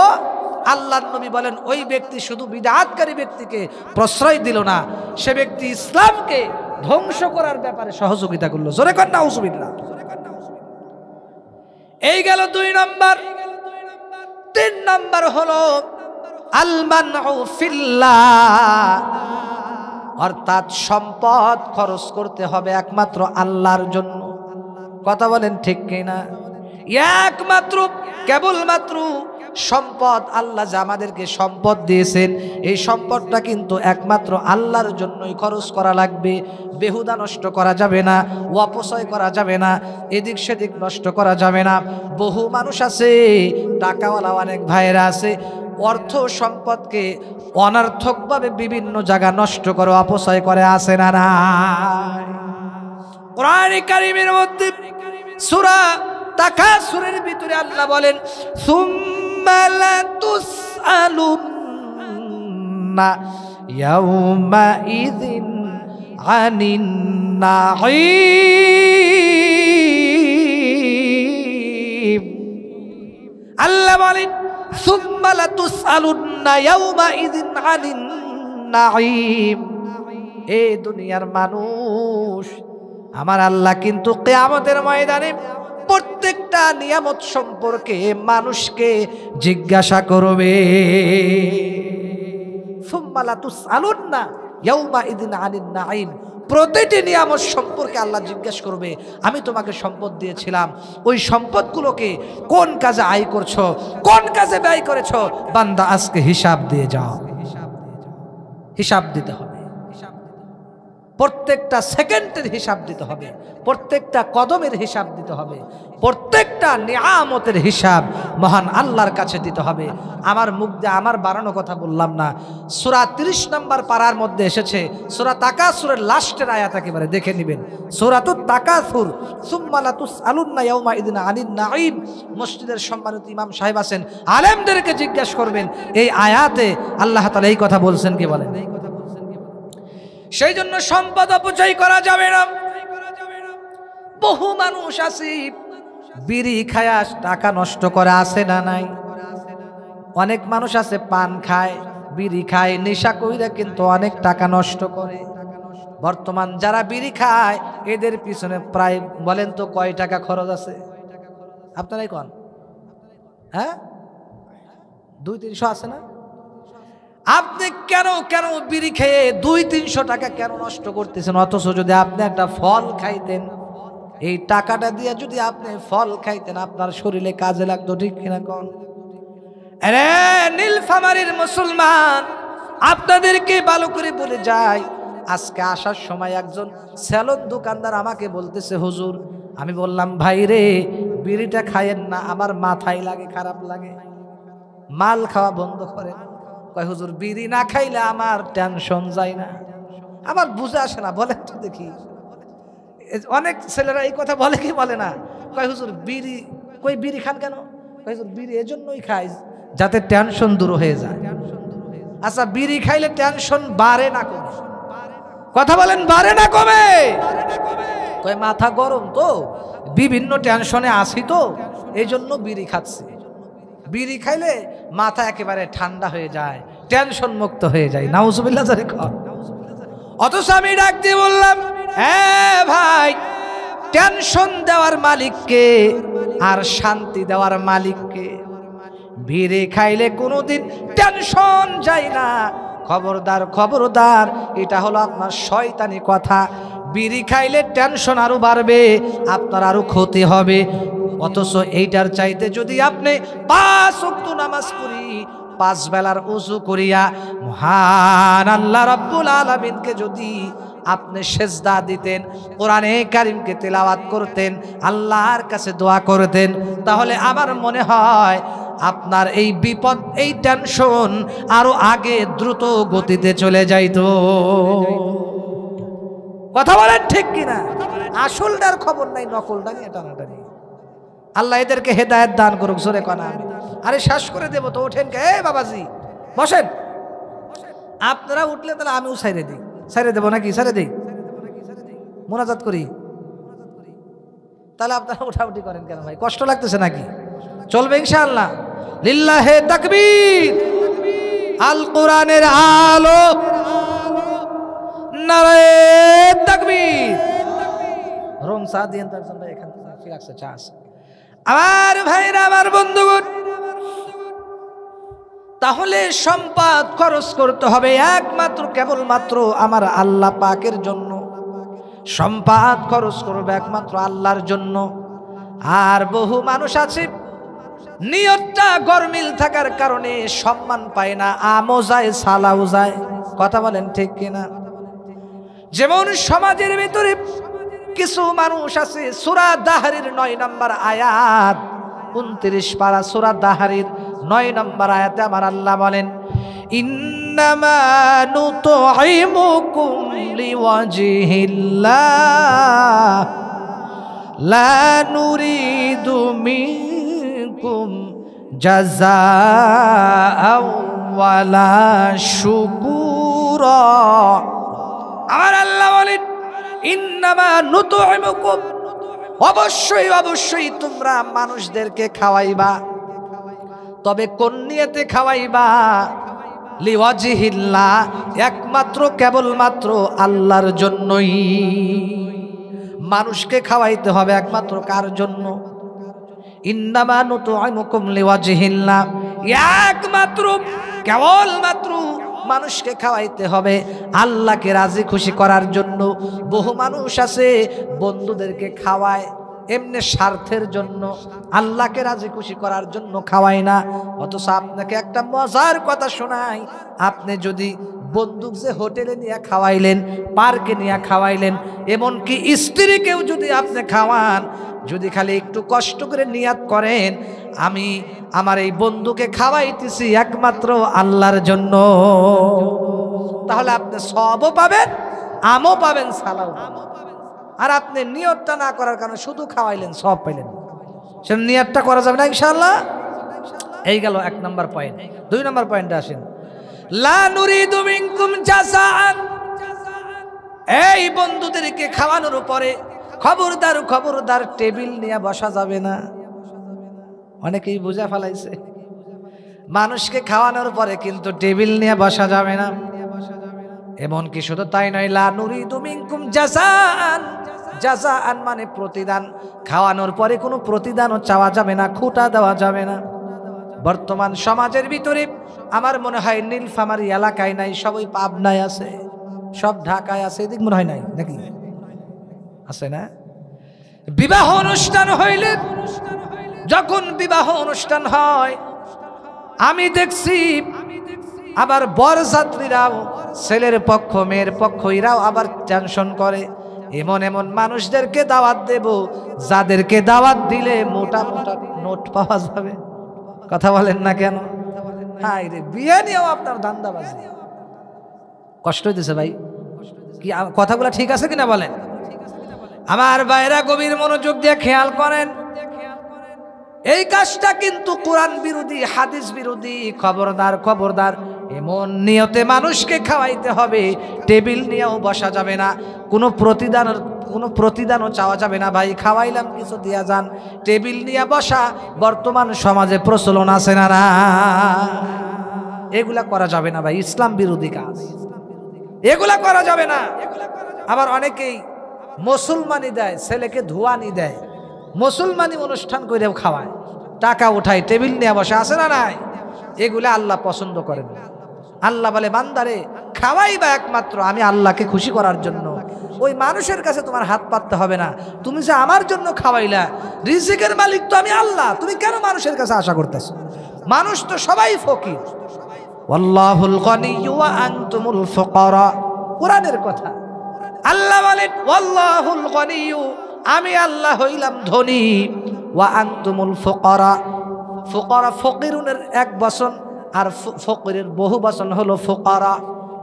আল্লাহর নবী বলেন ওই ব্যক্তি শুধু বিদআতকারী ব্যক্তিকে প্রশ্রয় দিল না, সে ব্যক্তি ইসলামকে ধ্বংস করার ব্যাপারে সহযোগিতা করলো। জোরে কর নাউযুবিল্লাহ। এই গেল 2 নম্বর। 3 নম্বর হলো আল মানউ ফিল্লাহ, অর্থাৎ সম্পদ খরচ করতে হবে একমাত্র আল্লাহর জন্য। কথা বলেন ঠিক কিনা? একমাত্র, কেবলমাত্র সম্পদ, আল্লাহ যে আমাদেরকে সম্পদ দিয়েছেন, এই সম্পদটা কিন্তু একমাত্র আল্লাহর জন্যই খরচ করা লাগবে। বেহুদা নষ্ট করা যাবে না, অপচয় করা যাবে না, এদিক সেদিক নষ্ট করা যাবে না। বহু মানুষ আছে, টাকাওয়ালা অনেক ভাইয়েরা আছে, অর্থ সম্পদকে অনর্থকভাবে বিভিন্ন জায়গা নষ্ট করে, অপচয় করে, আসে না না। কোরআনে কারীমের মধ্যে সূরা তাকাসুরের ভিতরে আল্লাহ বলেন সুম্মা লাতুসআলুন্না ইয়াউমা ইযিন আনিন নাঈম। আল্লাহ বলেন সুম্মা লাতুসআলুন্না ইয়াউমা ইযিন আনিন নাঈম। এ দুনিয়ার মানুষ, আমার আল্লাহ কিন্তু কিয়ামতের ময়দানে প্রত্যেকটা নিয়ামত সম্পর্কে মানুষকে জিজ্ঞাসা করবে। সুম্মা লাতুসআলুন্না ইয়াউমা ইযিন আনিন নাঈম, প্রতিটি নিয়ামত সম্পর্কে আল্লাহ জিজ্ঞাসা করবে, আমি তোমাকে সম্পদ দিয়েছিলাম, ওই সম্পদগুলোকে কোন কাজে আয় করছো, কোন কাজে ব্যয় করেছো, বান্দা আজকে হিসাব দিয়ে যাও। হিসাব দিতে হবে, প্রত্যেকটা সেকেন্ডের হিসাব দিতে হবে, প্রত্যেকটা কদমের হিসাব দিতে হবে, প্রত্যেকটা নিয়ামতের হিসাব মহান আল্লাহর কাছে দিতে হবে। আমার মুখ দিয়ে আমার বানানো কথা বললাম না। সূরা 30 নম্বর পারার মধ্যে এসেছে, সূরা তাকাসুরের লাস্টের আয়াত একেবারে দেখে নেবেন। সূরাতুত তাকাসুর, সুম্মা লাতুসআলুন্না ইয়াউমা ইযিন আনিন নাঈম। মসজিদের সম্মানিত ইমাম সাহেব আছেন, আলেমদেরকে জিজ্ঞাসা করবেন এই আয়াতে আল্লাহ তাআলা এই কথা বলছেন কি বলেন? সেই জন্য সম্পদ অপচয় করা যাবে না। বহু মানুষ আছে বিড়ি খায় টাকা নষ্ট করে, আসে না নাই? অনেক মানুষ আছে পান খায়, বিড়ি খায়, নেশা কইরা কিন্তু অনেক টাকা নষ্ট করে। বর্তমান যারা বিড়ি খায় এদের পিছনে প্রায় বলেন তো কয় টাকা খরচ আছে আপনারাই কোন? হ্যাঁ, 200-300 আছে না? আপনি কেন কেন বিড়ি খেয়ে 200-300 টাকা কেন নষ্ট করতেছেন? অথচ যদি আপনি একটা ফল খাইতেন, এই টাকাটা দিয়ে যদি আপনি ফল খাইতেন আপনার শরীরে কাজে লাগতো, ঠিক কিনা কোন? আরে নীলফামারীর মুসলমান, আপনাদেরকে ভালো করে বলে যাই, আজকে আসার সময় একজন সেলুন দোকানদার আমাকে বলতেছে, হুজুর, আমি বললাম ভাই রে বিড়িটা খাইয়েন না, আমার মাথায় লাগে, খারাপ লাগে, মাল খাওয়া বন্ধ করেন। কয় হুজুর বিড়ি না খাইলে আমার টেনশন যায় না। আমার বুঝে আসে না, বলেন তো দেখি। অনেক ছেলেরা এই কথা বলে কি বলে না? কয় হুজুর বিড়ি, কই বিড়ি খান কেন? কয় হুজুর বিড়ি এজন্যই খাই যাতে টেনশন দূর হয়ে যায়। আচ্ছা বিড়ি খাইলে টেনশন বাড়ে না কমে? কথা বলেন, বাড়ে না কমে? কয় মাথা গরম তো, বিভিন্ন টেনশনে আসি তো, এই জন্য বিড়ি খাচ্ছি। বিড়ি খাইলে মাথা একেবারে ঠান্ডা হয়ে যায়, টেনশন মুক্ত হয়ে যায়। নাউজুবিল্লাহ জারে কর। অথচ আমি ডাক দিয়ে বললাম, হ্যাঁ ভাই, টেনশন দেওয়ার মালিককে আর শান্তি দেওয়ার মালিককে। বিড়ি খাইলে কোনোদিন টেনশন যায় না। খবরদার খবরদার, এটা হলো আপনার শয়তানি কথা। বিড়ি খাইলে টেনশন আরো বাড়বে, আপনার আরো ক্ষতি হবে। অথচ এইটার চাইতে যদি আপনি 5 ওয়াক্ত নামাজ পড়ি, 5 বেলার ওযু করিয়া মহান আল্লাহ রাব্বুল আলামিনকে যদি আপনি সেজদা দিতেন, কোরআনে কারীমকে তেলাওয়াত করতেন, আল্লাহর কাছে দোয়া করতেন, তাহলে আমার মনে হয় আপনার এই বিপদ, এই টেনশন আরো আগে দ্রুত গতিতে চলে যাইতো। কথা বলেন ঠিক কিনা? আসলটার খবর নাই, নকলটা নিয়ে টানাটানি। আল্লাহ এদেরকে হেদায়েত দান করুক, জোরে কানা। আরে শ্বাস করে দেবো তো, ওঠেন কে? বাবাজি বসেন। আপনারা উঠলে তাহলে আমিও ছাইরে দিই, ছাইরে দেবো নাকি? ছাইরে দিই, মোনাজাত করি। তাহলে আপনারা উঠাউঠি করেন কেন ভাই? কষ্ট লাগতেছে নাকি? চলবে ইনশাআল্লাহ। লিল্লাহে তাকবীর। আল কোরআনের আলো, নারায়ে তাকবীর। রোম চা দিয়েন তো একজন ভাই, এখান থেকে লাগছে চা আছে। আমার ভাইরা, আমার বন্ধুগণ, তাহলে সম্পদ খরচ করতে হবে একমাত্র কেবলমাত্র আমার আল্লাহ পাকের জন্য। সম্পদ খরচ করবে একমাত্র আল্লাহর জন্য। আর বহু মানুষ আছে নিয়তটা গরমিল থাকার কারণে সম্মান পায় না, আমও যায় সালাও যায়। কথা বলেন ঠিক কিনা? যেমন সমাজের ভিতরে কিছু মানুষ আছে, সূরা দাহরির 9 নম্বর আয়াত, 29 পারা সূরা দাহরির 9 নম্বর আয়াতে আমার আল্লাহ বলেন, ইন্নামা নুতঈমুকুম লিওয়াজহিল্লাহ লা নুরিদু মিনকুম জাযাআও ওয়ালা শুকুরা। আমার আল্লাহ বলেন, ইন্নামা নুতঈমুকুম, অবশ্যই অবশ্যই তোমরা মানুষদেরকে খাওয়াইবা, তবে কোন নিয়তে খাওয়াইবা? লিওয়াজহিল্লাহ, একমাত্র কেবলমাত্র আল্লাহর জন্যই। মানুষকে খাওয়াইতে হবে একমাত্র কার জন্য? ইন্নামা নুতঈমুকুম লিওয়াজহিল্লাহ, একমাত্র কেবলমাত্র মানুষকে খাওয়াইতে হবে আল্লাহকে রাজি খুশি করার জন্য। বহু মানুষ আছে বন্ধুদেরকে খাওয়ায় এমনি স্বার্থের জন্য, আল্লাহকে রাজি খুশি করার জন্য খাওয়ায় না। অথচ আপনাকে একটা মজার কথা শোনাই, আপনি যদি বন্ধু যে হোটেলে নিয়ে খাওয়াইলেন, পার্কে নিয়ে খাওয়াইলেন, এমনকি স্ত্রীকেও যদি আপনি খাওয়ান, যদি খালি একটু কষ্ট করে নিয়াত করেন, আমি আমার এই বন্ধুকে খাওয়াইতেছি একমাত্র আল্লাহর জন্য, তাহলে আপনি সবও পাবেন, আমও পাবেন, সালাও পাবেন। আর আপনি নিয়তটা না করার কারণে শুধু খাওয়াইলেন, সব পাইলেন, সে নিয়তটা করা যাবে না ইনশাআল্লাহ। এই গেল 1 নম্বর পয়েন্ট। 2 নম্বর পয়েন্টে আসেন, লা নুরিদু মিনকুম জাযাআন। এই বন্ধুদেরকে খাওয়ানোর উপরে খবরদার খবরদার টেবিল নিয়ে বসা যাবে না। অনেকেই বুঝা ফেলাইছে, মানুষকে খাওয়ানোর পরে কিন্তু টেবিল নিয়ে বসা যাবে না। এমনকি শুধু তাই নয়, লা নুরিদু মিনকুম জাযাআন, জাযাআন মানে প্রতিদান। খাওয়ানোর পরে কোনো প্রতিদানও চাওয়া যাবে না, খুঁটা দেওয়া যাবে না। বর্তমান সমাজের ভিতরে আমার মনে হয় নীলফামারী এলাকায় নাই, সবই পাবনায় আছে, সব ঢাকায় আছে, এদিক মনে হয় নাই নাকি আছে না? বিবাহ অনুষ্ঠান হইলে, যখন বিবাহ অনুষ্ঠান হয় আমি দেখছি আবার বরযাত্রীরাও, ছেলের পক্ষ মেয়ের পক্ষ, এরাও আবার টেনশন করে এমন এমন মানুষদেরকে দাওয়াত দেব যাদেরকে দাওয়াত দিলে মোটা মোটা নোট পাওয়া যাবে। কথা বলেন না কেন? হাই রে, বিয়ে নিয়েও আপনার ধান্দাবাজি। কষ্ট হইতেছে ভাই, কি কথাগুলো ঠিক আছে কিনা বলেন? আমার ভাইরা গভীর মনোযোগ দিয়ে খেয়াল করেন, এই কাজটা কিন্তু কোরআন বিরোধী, হাদিস বিরোধী। খবরদার খবরদার, এমন নিয়তে মানুষকে খাওয়াইতে হবে, টেবিল নিয়েও বসা যাবে না, কোনো প্রতিদানও চাওয়া যাবে না। ভাই খাওয়াইলাম কিছু দিয়া যান, টেবিল নিয়ে বসা বর্তমান সমাজে প্রচলন আছে না? না, এগুলা করা যাবে না ভাই, ইসলাম বিরোধী কাজ, এগুলা করা যাবে না। আবার অনেকেই মুসলমানি দেয়, ছেলেকে ধোয়ানি দেয়, মুসলমানি অনুষ্ঠান করেও খাওয়ায়, টাকা উঠায়, টেবিল নিয়ে বসে, আছে না নাই? এগুলা আল্লাহ পছন্দ করেন না। আল্লাহ বলে, বান্দারে খাওয়াইবা একমাত্র আমি আল্লাহকে খুশি করার জন্য, ওই মানুষের কাছে তোমার হাত পাততে হবে না। তুমি যে আমার জন্য খাওয়াইলা, রিজিকের মালিক তো আমি আল্লাহ, তুমি কেন মানুষের কাছে আশা করতেছ? মানুষ তো সবাই ফকির। ওয়াল্লাহুল গনিয়্যু ওয়া আনতুমুল ফুকারা, কোরআনের কথা। আল্লাহ বলেন ওয়াল্লাহুল গনিয়্যু, আমি আল্লাহ হইলাম ধনী, ওয়া আনতুমুল ফুকারা, ফুকারা ফকিরুনের এক বচন, আর ফকিরের বহু বচন হলো ফুকারা,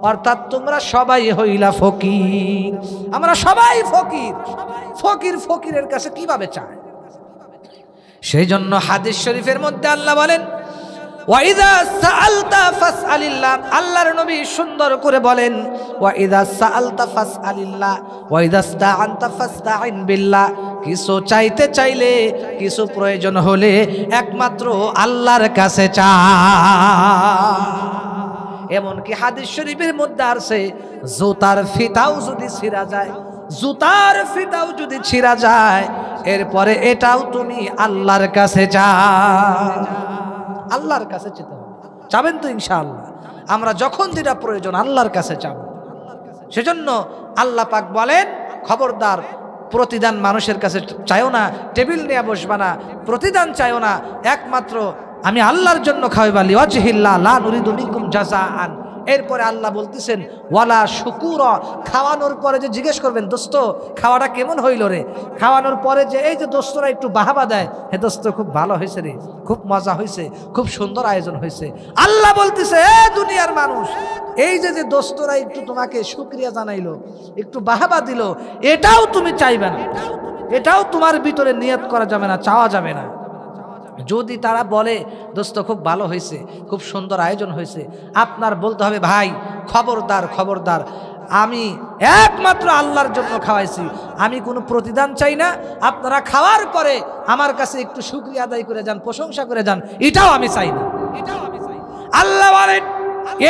অর্থাৎ তোমরা সবাই হইলা ফকির। আমরা সবাই ফকির। ফকির ফকিরের কাছে কিভাবে চায়? সেই জন্য হাদিস শরীফের মধ্যে আল্লাহ বলেন ওয়াইদা সাআলতা ফাসআলিল্লাহ, আল্লাহর নবী সুন্দর করে বলেন ওয়াইদা সাআলতা ফাসআলিল্লাহ ওয়াইদা ইসতাআনতা ফাসতাইন বিল্লাহ, কিছু চাইতে চাইলে, কিছু প্রয়োজন হলে একমাত্র আল্লাহর কাছে চা। এমনকি হাদিস শরীফের মধ্যে আছে, জুতার ফিতাও যদি ছিঁড়া যায়, জুতার ফিতাও যদি ছিঁড়া যায়, এরপরে এটাও তুমি আল্লাহর কাছে চা। আল্লাহর কাছে চেতে হবে, চাবেন তো ইনশাআল্লাহ। আমরা যখন যেটা প্রয়োজন আল্লাহর কাছে চাব। সেজন্য আল্লাহ পাক বলেন, খবরদার প্রতিদান মানুষের কাছে চাইও না, টেবিল নিয়ে বসবা না, প্রতিদান চাইও না, একমাত্র আমি আল্লাহর জন্য খাওয়াইবা, লিওয়াজহিল্লাহ লা নুরিদু মিনকুম জাযাআন। এরপরে আল্লাহ বলতেছেন ওয়ালা শুকুরা, খাওয়ানোর পরে যে জিজ্ঞেস করবেন, দোস্ত খাওয়াটা কেমন হইল রে? খাওয়ানোর পরে যে এই যে দোস্তরা একটু বাহাবা দেয়, হে দোস্ত খুব ভালো হয়েছে রে, খুব মজা হয়েছে, খুব সুন্দর আয়োজন হয়েছে। আল্লাহ বলতেছে, এ দুনিয়ার মানুষ, এই যে যে দোস্তরা একটু তোমাকে শুকরিয়া জানাইলো, একটু বাহাবা দিল, এটাও তুমি চাইবে না, এটাও তোমার ভিতরে নিয়ত করা যাবে না, চাওয়া যাবে না। যদি তারা বলে দোস্ত খুব ভালো হয়েছে, খুব সুন্দর আয়োজন হয়েছে, আপনার বলতে হবে ভাই খবরদার খবরদার, আমি একমাত্র আল্লাহর জন্য খাওয়াইছি, আমি কোনো প্রতিদান চাই না। আপনারা খাওয়ার পরে আমার কাছে একটু শুকরিয়া আদায় করে যান, প্রশংসা করে যান, এটাও আমি চাই না। আল্লাহ বলেন,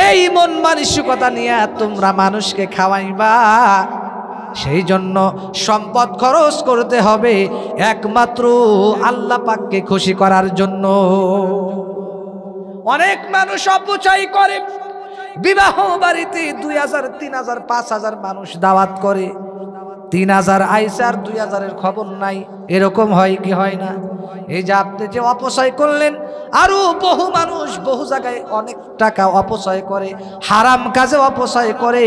এই মন মানসিকতা নিয়ে তোমরা মানুষকে খাওয়াইবা, সেই জন্য সম্পদ খরচ করতে হবে একমাত্র আল্লাহ পাককে খুশি করার জন্য। অনেক মানুষ অপচয় করে, বিবাহ বাড়িতে 2000, 3000, 5000 মানুষ দাওয়াত করে, 3000 আইসে আর 2000-এর খবর নাই, এরকম হয় কি হয় না? এই যে আপনি যে অপচয় করলেন, আরো বহু মানুষ বহু জায়গায় অনেক টাকা অপচয় করে, হারাম কাজে অপচয় করে।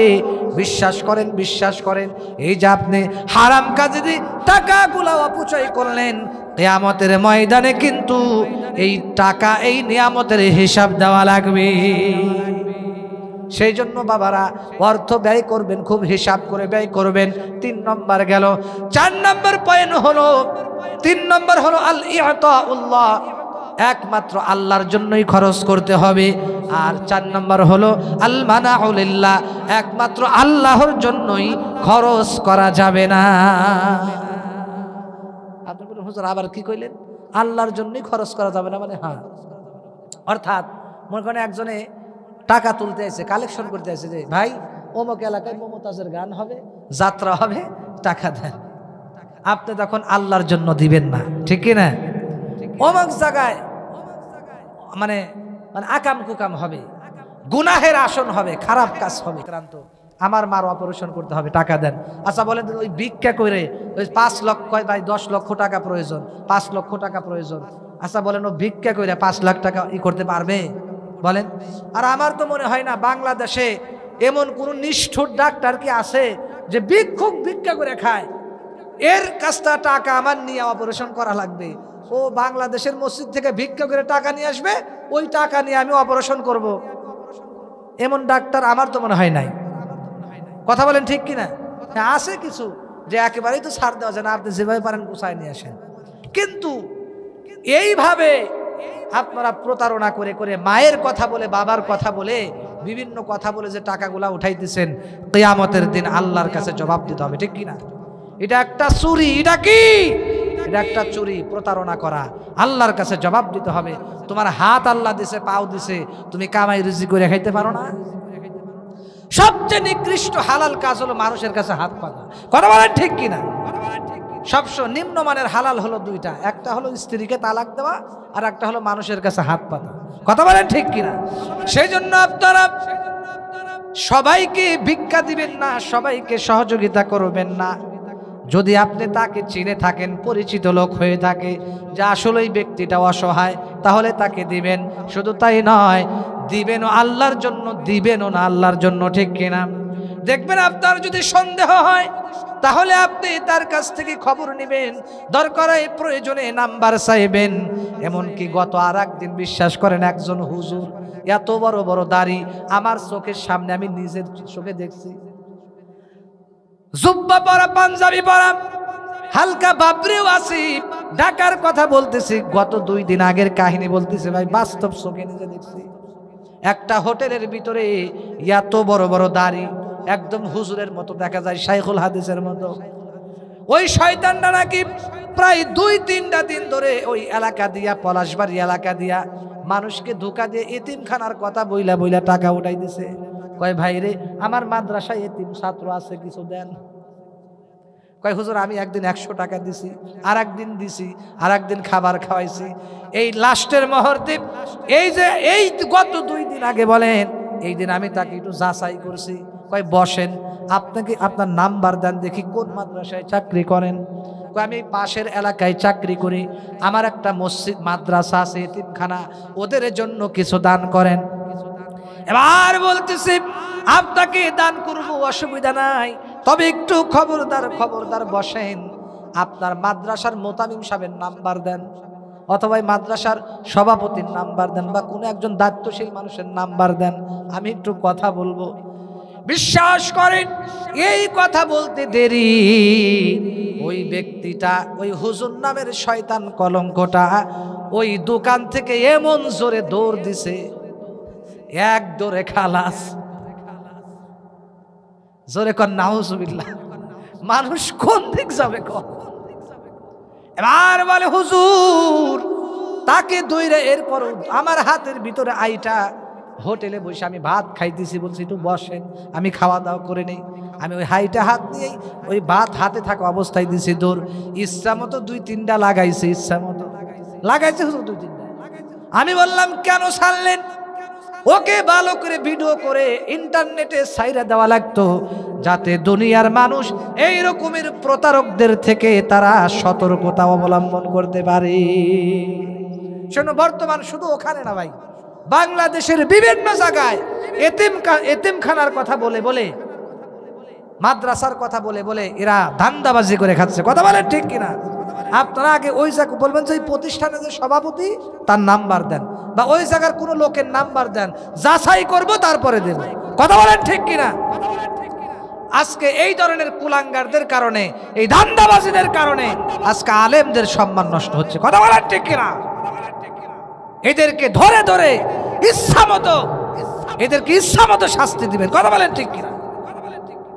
বিশ্বাস করেন, বিশ্বাস করেন, এই যে আপনি হারাম কাজে টাকাগুলো অপচয় করলেন, কিয়ামতের ময়দানে কিন্তু এই টাকা, এই নিয়ামতের হিসাব দেওয়া লাগবে। সেই জন্য বাবারা অর্থ ব্যয় করবেন, খুব হিসাব করে ব্যয় করবেন। 3 নম্বর গেল। 4 নম্বর পয়েন্ট হলো, 3 নম্বর হলো আল ইতাউল্লাহ, একমাত্র আল্লাহর জন্যই খরচ করতে হবে। আর 4 নম্বর হলো আল মানাউ লিল্লাহ, একমাত্র আল্লাহর জন্যই খরচ করা যাবে না। আপনি বলেন হুজুর আবার কি কইলেন? আল্লাহর জন্যই খরচ করা যাবে না মানে? হ্যাঁ, অর্থাৎ মনে করেন একজনে টাকা তুলতে আছে, কালেকশন করতে আছে, যে ভাই অমুক এলাকায় মমতাজের গান হবে, যাত্রা হবে, টাকা দেন। আপনি তখন আল্লাহর জন্য দিবেন না, ঠিক কি না? অমুক জায়গায় মানে মানে আকাম কুকাম হবে, গুনাহের আসন হবে, খারাপ কাজ হবে, ক্রান্ত, আমার মার অপারেশন করতে হবে, টাকা দেন। আচ্ছা বলেন, ওই ভিক্ষা করে ওই 5 লক্ষ ভাই 10 লক্ষ টাকা প্রয়োজন, 5 লক্ষ টাকা প্রয়োজন, আচ্ছা বলেন ও ভিক্ষা করে 5 লাখ টাকা করতে পারবে বলেন? আর আমার তো মনে হয় না বাংলাদেশে এমন কোন নিষ্ঠুর ডাক্তার কি আছে যে ভিক্ষুক ভিক্ষা করে খায়, এর কাছটা টাকা আমার নিয়ে অপারেশন করা লাগবে, ও বাংলাদেশের মসজিদ থেকে ভিক্ষা করে টাকা নিয়ে আসবে, ওই টাকা নিয়ে আমি অপারেশন করব, এমন ডাক্তার আমার তো মনে হয় নাই। কথা বলেন ঠিক কিনা? হ্যাঁ, আছে কিছু যে একেবারেই তো ছাড় দেওয়া যায় না, আপনি যেভাবে পারেন গুছায় নিয়ে আসেন। কিন্তু এইভাবে আপনারা প্রতারণা করে করে মায়ের কথা বলে, বাবার কথা বলে, বিভিন্ন কথা বলে যে টাকাগুলা উঠাইতেছেন, কিয়ামতের দিন আল্লাহর কাছে জবাব দিতে হবে, ঠিক কিনা? এটা একটা চুরি। এটা কি? এটা একটা চুরি, প্রতারণা করা। আল্লাহর কাছে জবাব দিতে হবে। তোমার হাত আল্লাহ দিছে, পাও দিছে, তুমি কামাই রুজি করে খাইতে পারো না? সবচেয়ে নিকৃষ্ট হালাল কাজ হলো মানুষের কাছে হাত পাতা। কথা বলেন ঠিক কিনা? সবচেয়ে নিম্নমানের হালাল হলো দুইটা, একটা হলো স্ত্রীকে তালাক দেওয়া, আর একটা হলো মানুষের কাছে হাত পাতা। কথা বলেন ঠিক কিনা? সেই জন্য আপনারা সবাইকে ভিক্ষা দিবেন না, সবাইকে সহযোগিতা করবেন না। যদি আপনি তাকে চিনে থাকেন, পরিচিত লোক হয়ে থাকে যে আসলে এই ব্যক্তিটা অসহায়, তাহলে তাকে দিবেন। শুধু তাই নয়, দিবেনও আল্লাহর জন্য, দিবেনও না আল্লাহর জন্য, ঠিক কিনা? দেখবেন আপনার যদি সন্দেহ হয়, তাহলে আপনি তার কাছ থেকে খবর নেবেন, দরকার হয় প্রয়োজনে নাম্বার চাইবেন। এমনকি গত আর একদিন বিশ্বাস করেন, একজন হুজুর এত বড় বড় দাড়ি, আমার চোখের সামনে আমি নিজের চোখে দেখছি, জুব্বা পরা, পাঞ্জাবি পরা, হালকা বাবরেও আছি, ঢাকার কথা বলতেছি, গত 2 দিন আগের কাহিনী বলতেছে ভাই, বাস্তব চোখে নিজে দেখছি। একটা হোটেলের ভিতরে এত বড় বড় দাড়ি, একদম হুজুরের মতো দেখা যায়, শাইখুল হাদিসের মতো। ওই শয়তানটা নাকি প্রায় 2-3টা দিন ধরে ওই এলাকা দিয়া, পলাশবাড়ি এলাকা দিয়া মানুষকে ধোঁকা দিয়ে এতিমখানার কথা বইলা বইলা টাকা উঠাই দিছে। কয় ভাই রে, আমার মাদ্রাসায় এতিম ছাত্র আছে, কিছু দেন। কয় হুজুর, আমি একদিন 100 টাকা দিছি, আর একদিন দিছি, আর একদিন খাবার খাওয়াইছি। এই লাস্টের মুহূর্তে, এই যে এই গত 2 দিন আগে বলেন, এই দিন আমি তাকে একটু যাচাই করছি। কয় বসেন, আপনাকে আপনার নাম্বার দেন, দেখি কোন মাদ্রাসায় চাকরি করেন। কয় আমি পাশের এলাকায় চাকরি করি, আমার একটা মসজিদ মাদ্রাসা আছে, এতিমখানা, ওদের জন্য কিছু দান করেন। এবার বলতেছি, আপনাকে দান করব, অসুবিধা নাই, তবে একটু খবরদার খবরদার বসেন, আপনার মাদ্রাসার মোতামিম সাহেবের নাম্বার দেন, অথবা মাদ্রাসার সভাপতির নাম্বার দেন, বা কোনো একজন দায়িত্বশীল মানুষের নাম্বার দেন, আমি একটু কথা বলবো। বিশ্বাস করেন, এই কথা বলতে দেরি, ওই ব্যক্তিটা, ওই হুজুর নামের শয়তান কলঙ্কটা ওই দোকান থেকে এমন জোরে দৌড় দিছে, এক দৌড়ে খালাস। জোরে কর নাউজুবিল্লাহ। মানুষ কোন দিক যাবে কর? এবার বলে হুজুর, তাকে দইরে, এরপর আমার হাতের ভিতরে আইটা, হোটেলে বসে আমি ভাত খাইতেছি, বলছি একটু বসেন, আমি খাওয়া দাওয়া করে নেই। আমি ওই হাইটা হাত নিয়ে ওই ভাত হাতে থাকা অবস্থায় দিছি দৌড়। ইচ্ছা মতো 2-3টা লাগাইছে, ইচ্ছা মতো লাগাইছে হুজুর 2-3টা। আমি বললাম কেন ছাড়লেন? ওকে ভালো করে ভিডিও করে ইন্টারনেটে ছাইরা দেওয়া লাগতো, যাতে দুনিয়ার মানুষ এই রকমের প্রতারকদের থেকে তারা সতর্কতা অবলম্বন করতে পারে। শোনো, বর্তমান শুধু ওখানে না ভাই, বাংলাদেশের বিভিন্ন জায়গায় এতিমখানার কথা বলে বলে, মাদ্রাসার কথা বলে বলে এরা ধান্দাবাজি করে খাচ্ছে। কথা বলেন ঠিক কিনা? আপনারা আগে ওই জায়গা বলবেন যে প্রতিষ্ঠানের যে সভাপতি, তার নাম্বার দেন, বা ওই জায়গার কোনো লোকের নাম্বার দেন, যাচাই করব তারপরে দেব। কথা বলেন ঠিক কিনা? আজকে এই ধরনের কুলাঙ্গারদের কারণে, এই ধান্দাবাজিদের কারণে আজকে আলেমদের সম্মান নষ্ট হচ্ছে। কথা বলেন ঠিক কিনা? এদেরকে ধরে ধরে ইচ্ছামতো, এদেরকে ইচ্ছামতো শাস্তি দিবেন। কথা বলেন ঠিক কিনা?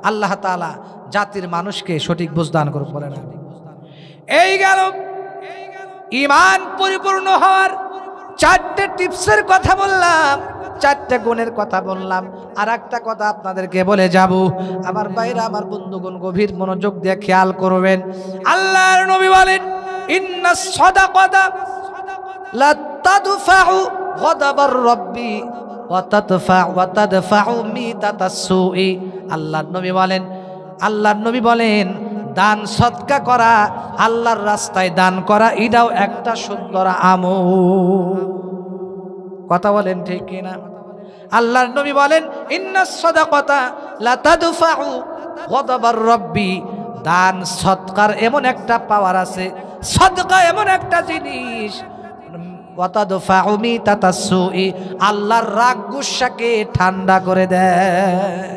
আল্লাহ তাআলা জাতির মানুষকে সঠিক বুঝ দান করুন। বলেন এই গেল ঈমান পরিপূর্ণ হওয়ার 4টে টিপসের কথা বললাম। 4টা গুণের কথা বললাম, আর একটা কথা আপনাদেরকে বলে যাব। আমার ভাইরা, আমার বন্ধুগণ, গভীর মনোযোগ দিয়ে খেয়াল করবেন। আল্লাহর নবী বলেন, ইন্নাস সাদাকাতা লা তাদফাউ গাদাবার রাব্বি ওয়া তাদফাউ মিতাতাস সুই। আল্লাহর নবী বলেন দান সদকা করা, আল্লাহর রাস্তায় দান করা, এটাও একটা সুন্দর আমল। কথা বলেন ঠিক কিনা? আল্লাহর নবী বলেন, ইন্নাস সাদাকাতা লা তাদফাউ গাদাবার রাব্বি, দান সদকার এমন একটা পাওয়ার আছে, সদকা এমন একটা জিনিস, ওয়া তাদফাউ মিতাতাস সুই, আল্লাহর রাগ গুসাকে ঠান্ডা করে দেয়।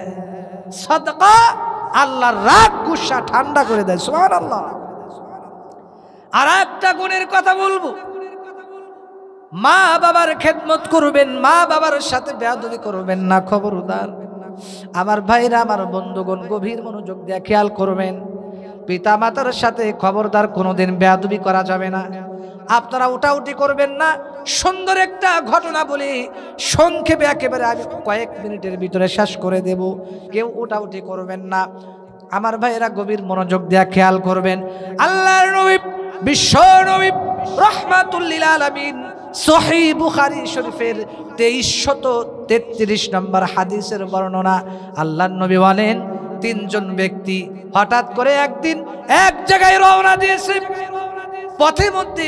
সদকা আল্লাহর রাগ গুসা ঠান্ডা করে দেয়। সুবহানাল্লাহ। আর একটা গুণের কথা বলবো, মা বাবার খেদমত করবেন, মা বাবার সাথে বেয়াদবি করবেন না, খবরদার। আমার ভাইরা, আমার বন্ধুগণ, গভীর মনোযোগ দিয়ে খেয়াল করবেন। পিতা মাতার সাথে খবরদার কোনোদিন বেয়াদবি করা যাবে না। আপনারা উঠাউঠি করবেন না। সুন্দর একটা ঘটনা বলি, সংক্ষেপে একেবারে আমি কয়েক মিনিটের ভিতরে শেষ করে দেব। কেউ উঠাউঠি করবেন না। আমার ভাইয়েরা গভীর মনোযোগ দিয়ে খেয়াল করবেন। আল্লাহর নবী, বিশ্ব নবী রাহমাতুল লিল আলামিন, সহিহ বুখারী শরীফের 2333 নম্বর হাদিসের বর্ণনা। আল্লাহর নবী বলেন, 3 জন ব্যক্তি হঠাৎ করে একদিন এক জায়গায় রওনা দিয়েছে। পথে মধ্যে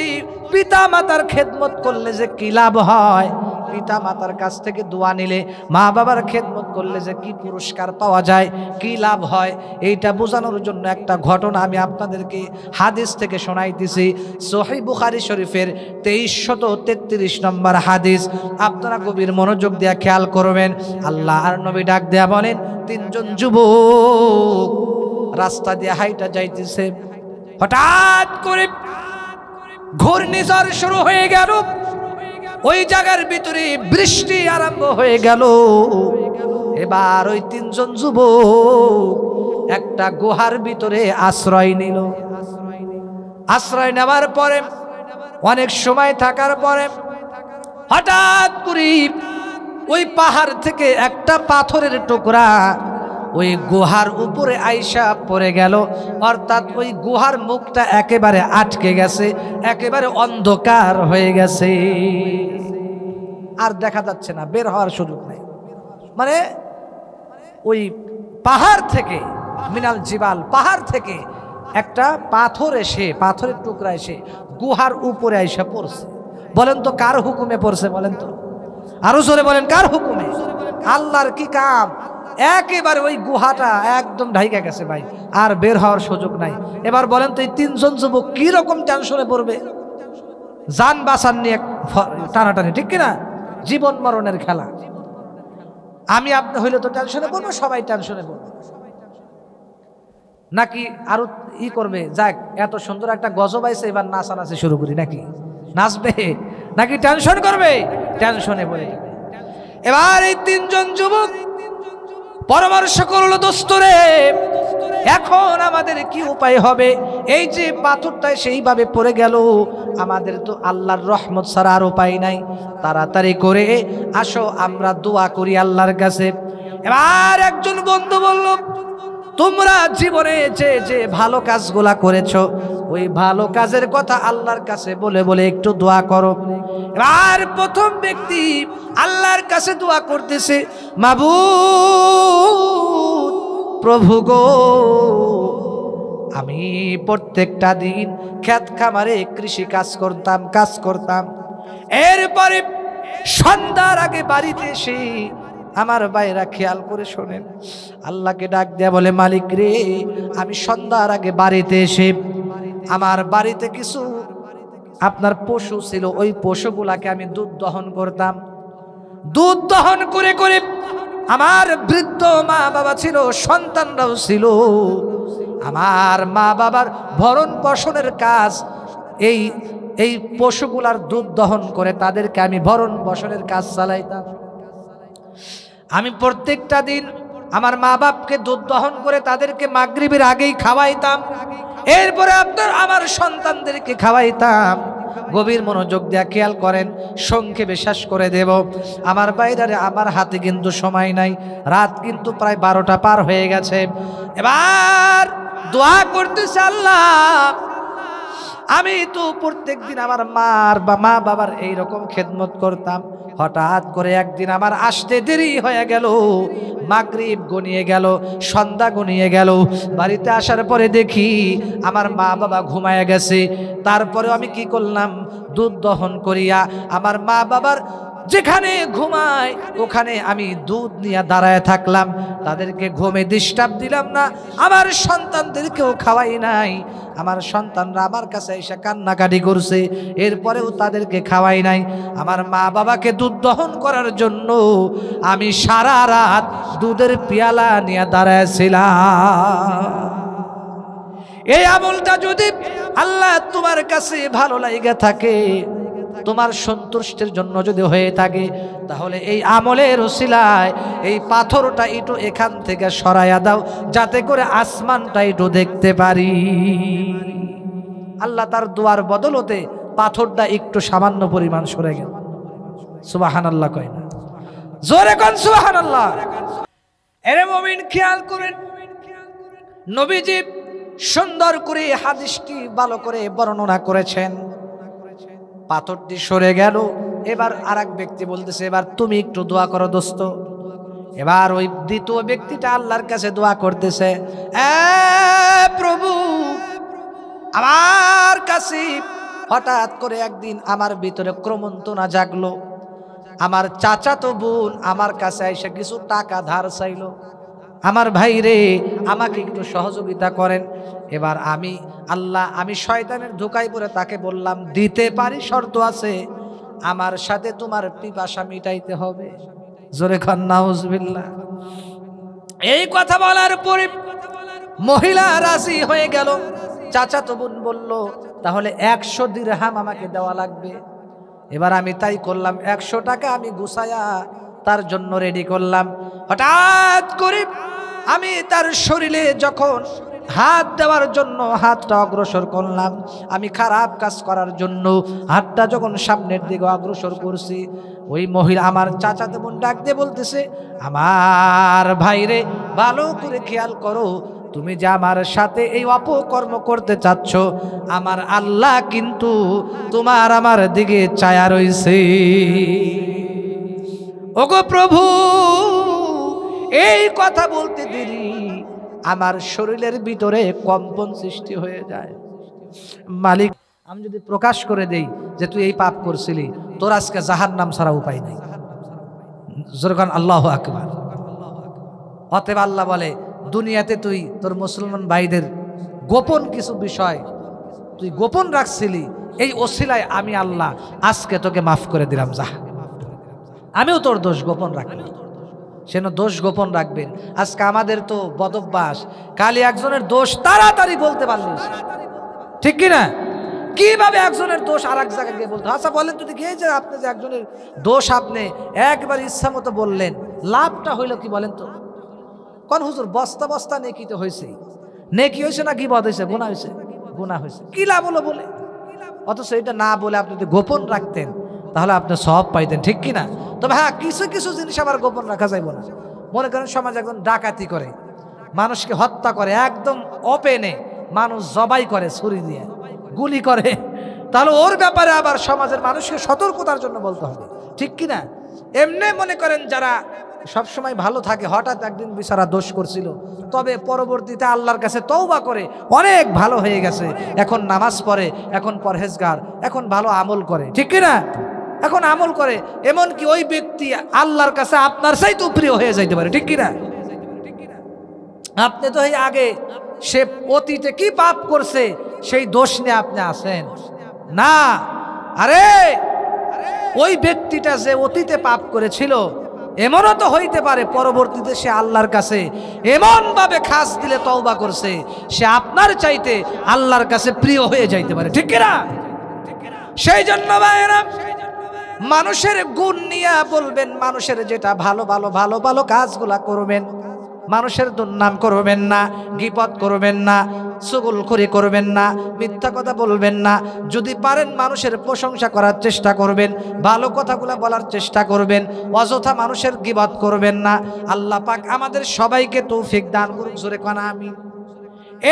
পিতা মাতার খেদমত করলে যে কি লাভ হয়, পিতা মাতার কাছ থেকে দোয়া নিলে, মা বাবার খেদমত করলে যে কি পুরস্কার পাওয়া যায়, কি লাভ হয়, এইটা বোঝানোর জন্য একটা ঘটনা আমি আপনাদেরকে হাদিস থেকে শোনাইতেছি। সহিহ বুখারী শরীফের 2333 নম্বর হাদিস। আপনারা গভীর মনোযোগ দিয়ে খেয়াল করবেন। আল্লাহ আর নবী ডাক দেয়া বলেন, 3 জন যুবক রাস্তা দিয়ে হাইটা যাইতেছে। হঠাৎ করে ঘূর্ণিঝড় শুরু হয়ে গেল। ওই জায়গার ভিতরে বৃষ্টি আরম্ভ হয়ে গেল। এবার ওই 3 জন যুবক একটা গুহার ভিতরে আশ্রয় নিল। আশ্রয় নেওয়ার পরে অনেক সময় থাকার পরে হঠাৎ করে ওই পাহাড় থেকে একটা পাথরের টুকরা ওই গুহার উপরে আইসা পড়ে গেল। অর্থাৎ ওই গুহার মুখটা একেবারে আটকে গেছে, একেবারে অন্ধকার হয়ে গেছে, আর দেখা যাচ্ছে না, বের হওয়ার সুযোগ নেই। মানে ওই পাহাড় থেকে, মিনাল জিবাল, পাহাড় থেকে একটা পাথর এসে, পাথরের টুকরা এসে গুহার উপরে আইসা পড়ছে। বলেন তো কার হুকুমে পড়ছে? বলেন তো, আরো জোরে বলেন, কার হুকুমে? আল্লাহর কি কাম! একেবারে ওই গুহাটা একদম ঢাইকা গেছে ভাই, আর বের হওয়ার সুযোগ নাই। এবার বলেন তো এই 3 জন যুবক কি রকম টেনশনে পড়বে? জান বাঁচান নিয়ে টানাটানি, ঠিক কিনা? জীবন মরণের খেলা। আমি আপনি হইলে তো টেনশনে পড়বো, সবাই টেনশনে পড়বে। নাকি আরো ই করবে, যাক এত সুন্দর একটা গজব আইছে, এবার নাচানাচি শুরু করি, নাকি নাচবে? নাকি টেনশন করবে? টেনশনে পড়ে যাবে। এবার এই 3 জন যুবক পরামর্শ করলো, দোস্তরে এখন আমাদের কি উপায় হবে? এই যে পাথরটা সেইভাবে পড়ে গেল, আমাদের তো আল্লাহর রহমত ছাড়া আর উপায় নাই। তাড়াতাড়ি করে আসো আমরা দোয়া করি আল্লাহর কাছে। এবার একজন বন্ধু বলল, তোমরা জীবনে যে যে ভালো কাজগুলা করেছো, ওই ভালো কাজের কথা আল্লাহর কাছে বলে বলে একটু দোয়া করো। এবার প্রথম ব্যক্তি আল্লাহর কাছে দোয়া করতেছে, মাবুদ, প্রভু গো, আমি প্রত্যেকটা দিন ক্ষেত খামারে কৃষি কাজ করতাম। এরপরে সন্ধ্যার আগে বাড়িতে এসে, আমার ভাইরা খেয়াল করে শোনেন, আল্লাহকে ডাক দেয়া বলে, মালিক রে, আমি সন্ধ্যার আগে বাড়িতে এসে আমার বাড়িতে কিছু আপনার পশু ছিল, ওই পশুগুলাকে আমি দুধ দহন করতাম। দুধ দহন করে করে আমার বৃদ্ধ মা বাবা ছিল, সন্তানরাও ছিল। আমার মা বাবার ভরণ পোষণের কাজ এই পশুগুলার দুধ দহন করে তাদেরকে আমি ভরণ পোষণের কাজ চালাইতাম। আমি প্রত্যেকটা দিন আমার মা বাপকে দুধ দহন করে তাদেরকে মাগরিবের আগেই খাওয়াইতাম। এরপরে আমার সন্তানদেরকে খাওয়াইতাম। গভীর মনোযোগ দিয়ে খেয়াল করেন, সংক্ষেপে শেষ করে দেব। আমার বাইরে আমার হাতে কিন্তু সময় নাই, রাত কিন্তু প্রায় 12টা পার হয়ে গেছে। এবার দোয়া করতেছে, আল্লাহ আমি তো প্রত্যেকদিন আমার মা বাবার এইরকম খেদমত করতাম, হঠাৎ করে একদিন আমার আসতে দেরি হয়ে গেল, মাগরিব গনিয়ে গেল, সন্ধ্যা গনিয়ে গেল। বাড়িতে আসার পরে দেখি আমার মা বাবা ঘুমায় গেছে। তারপরে আমি কি করলাম, দুধ দহন করিয়া আমার মা বাবার যেখানে ঘুমায় ওখানে আমি দুধ নিয়ে দাঁড়ায় থাকলাম। তাদেরকে ঘুমে ডিস্টার্ব দিলাম না, আমার সন্তানদেরকেও খাওয়াই নাই। আমার সন্তানরা আমার কাছে এসে কান্নাকাটি করছে, এরপরেও তাদেরকে খাওয়াই নাই। আমার মা বাবাকে দুধ দহন করার জন্য আমি সারা রাত দুধের পেয়ালা নিয়ে দাঁড়ায়ছিলাম। এই আমলটা যদি আল্লাহ তোমার কাছে ভালো লাগে থাকে, তোমার সন্তুষ্টির জন্য যদি হয়ে থাকে, তাহলে এই আমলের ওসিলায় এই পাথরটা একটু এখান থেকে সরাইয়া দাও, যাতে করে আসমানটা একটু দেখতে পারি। আল্লাহ তার দোয়ার বদলতে পাথরটা একটু সামান্য পরিমাণ সরে গেল। সুবহানাল্লাহ কয় না, জোরে কোন সুবহানাল্লাহ। এরে মুমিন খেয়াল করেন, নবীজি সুন্দর করে হাদিসটি ভালো করে বর্ণনা করেছেন। পাথরটি সরে গেল। এবার আরেক ব্যক্তি বলতেছে, এবার তুমি একটু দোয়া করো দোস্ত। এবার ওই দ্বিতীয় ব্যক্তিটা আল্লাহর কাছে দোয়া করতেছে, প্রভু আমার কাছে হঠাৎ করে একদিন আমার ভিতরে ক্রমন্তনা জাগলো। আমার চাচাতো বোন আমার কাছে এসে কিছু টাকা ধার চাইলো। আমার ভাই রে, আমাকে একটু সহযোগিতা করেন। এবার আমি শয়তানের ধোঁকায় পড়ে তাকে বললাম, দিতে পারি, শর্ত আছে, আমার সাথে তোমার পিপাসা মিটাইতে হবে। জোরে খান নাউজুবিল্লাহ। এই কথা বলার পরে মহিলা রাজি হয়ে গেল। চাচাতো বোন বলল, তাহলে 100 দিরহাম আমাকে দেওয়া লাগবে। এবার আমি তাই করলাম, 100 টাকা আমি গুছায়া তার জন্য রেডি করলাম। হঠাৎ করে আমি তার শরীরে যখন হাত দেওয়ার জন্য হাতটা অগ্রসর করলাম, আমি খারাপ কাজ করার জন্য হাতটা যখন সামনের দিকে অগ্রসর করছি, ওই মহিলা আমার চাচাতো বোন ডাক দিয়ে বলতেছে, আমার ভাইরে ভালো করে খেয়াল করো, তুমি যে আমার সাথে এই অপকর্ম করতে চাচ্ছ, আমার আল্লাহ কিন্তু তোমার আমার দিকে চায়া রইছে। ওগো প্রভু, এই কথা বলতে দেরি আমার শরীরের ভিতরে কম্পন সৃষ্টি হয়ে যায়। মালিক, আমি যদি প্রকাশ করে দেই যে তুই এই পাপ করছিলি, তোর আজকে জাহান্নাম ছাড়া উপায় নাই। জোরগান আল্লাহু আকবার। অতএব আল্লাহ বলে, দুনিয়াতে তুই তোর মুসলমান ভাইদের গোপন কিছু বিষয় তুই গোপন রাখছিলি, এই ওসিলায় আমি আল্লাহ আজকে তোকে মাফ করে দিলাম। যা, আমিও তোর দোষ গোপন রাখলাম। সেন দোষ গোপন রাখবেন। আজকে আমাদের তো বদভ্যাস, কালি একজনের দোষ তাড়াতাড়ি বলতে পারলিস, ঠিক কিনা? কিভাবে একজনের দোষ আর এক জায়গায় গিয়ে বলতে? আচ্ছা বলেন তো দেখি, যে আপনি যে একজনের দোষ আপনি একবার ইচ্ছা মতো বললেন, লাভটা হইল কি বলেন তো? কোন হুজুর, বস্তা বস্তা নেকি তো হয়েছে, নেকি হয়েছে না গীবত হয়েছে, গুনাহ হয়েছে? গুনাহ হয়েছে। কি লাভ হলো বলে? অথচ এটা না বলে আপনি যদি গোপন রাখতেন, তাহলে আপনি সব পাইতেন, ঠিক কিনা? তবে হ্যাঁ, কিছু কিছু জিনিস আবার গোপন রাখা যাইব না। মনে করেন সমাজ একজন ডাকাতি করে, মানুষকে হত্যা করে, একদম ওপেনে মানুষ জবাই করে, ছুরি দিয়ে গুলি করে, তাহলে ওর ব্যাপারে আবার সমাজের মানুষকে সতর্কতার জন্য বলতে হবে, ঠিক কিনা? এমনি মনে করেন যারা সবসময় ভালো থাকে, হঠাৎ একদিন বিচারা দোষ করছিল, তবে পরবর্তীতে আল্লাহর কাছে তওবা করে অনেক ভালো হয়ে গেছে, এখন নামাজ পড়ে, এখন পরহেজগার, এখন ভালো আমল করে, ঠিক কিনা? এখন আমল করে, এমন কি ওই ব্যক্তি আল্লাহর কাছে আপনার চাইতেও প্রিয় হয়ে যাইতে পারে, ঠিক কিনা? আপনি তো এই আগে সে অতীতে কি পাপ করছে সেই দোষ নিয়ে আপনি আছেন না। আরে ওই ব্যক্তিটা যে অতীতে পাপ করেছিল, এমনও তো হইতে পারে পরবর্তীতে সে আল্লাহর কাছে এমন ভাবে খাস দিলে তওবা করছে, সে আপনার চাইতে আল্লাহর কাছে প্রিয় হয়ে যাইতে পারে, ঠিক কিনা? সেই জন্য ভাইরা, মানুষের গুণ নিয়ে বলবেন, মানুষের যেটা ভালো ভালো ভালো ভালো কাজগুলা করবেন, মানুষের দুর্নাম করবেন না, গীবত করবেন না, চুগলখড়ি করবেন না, মিথ্যা কথা বলবেন না। যদি পারেন মানুষের প্রশংসা করার চেষ্টা করবেন, ভালো কথাগুলো বলার চেষ্টা করবেন, অযথা মানুষের গীবত করবেন না। আল্লাহ পাক আমাদের সবাইকে তৌফিক দান করুন, জোরে কোন আমিন।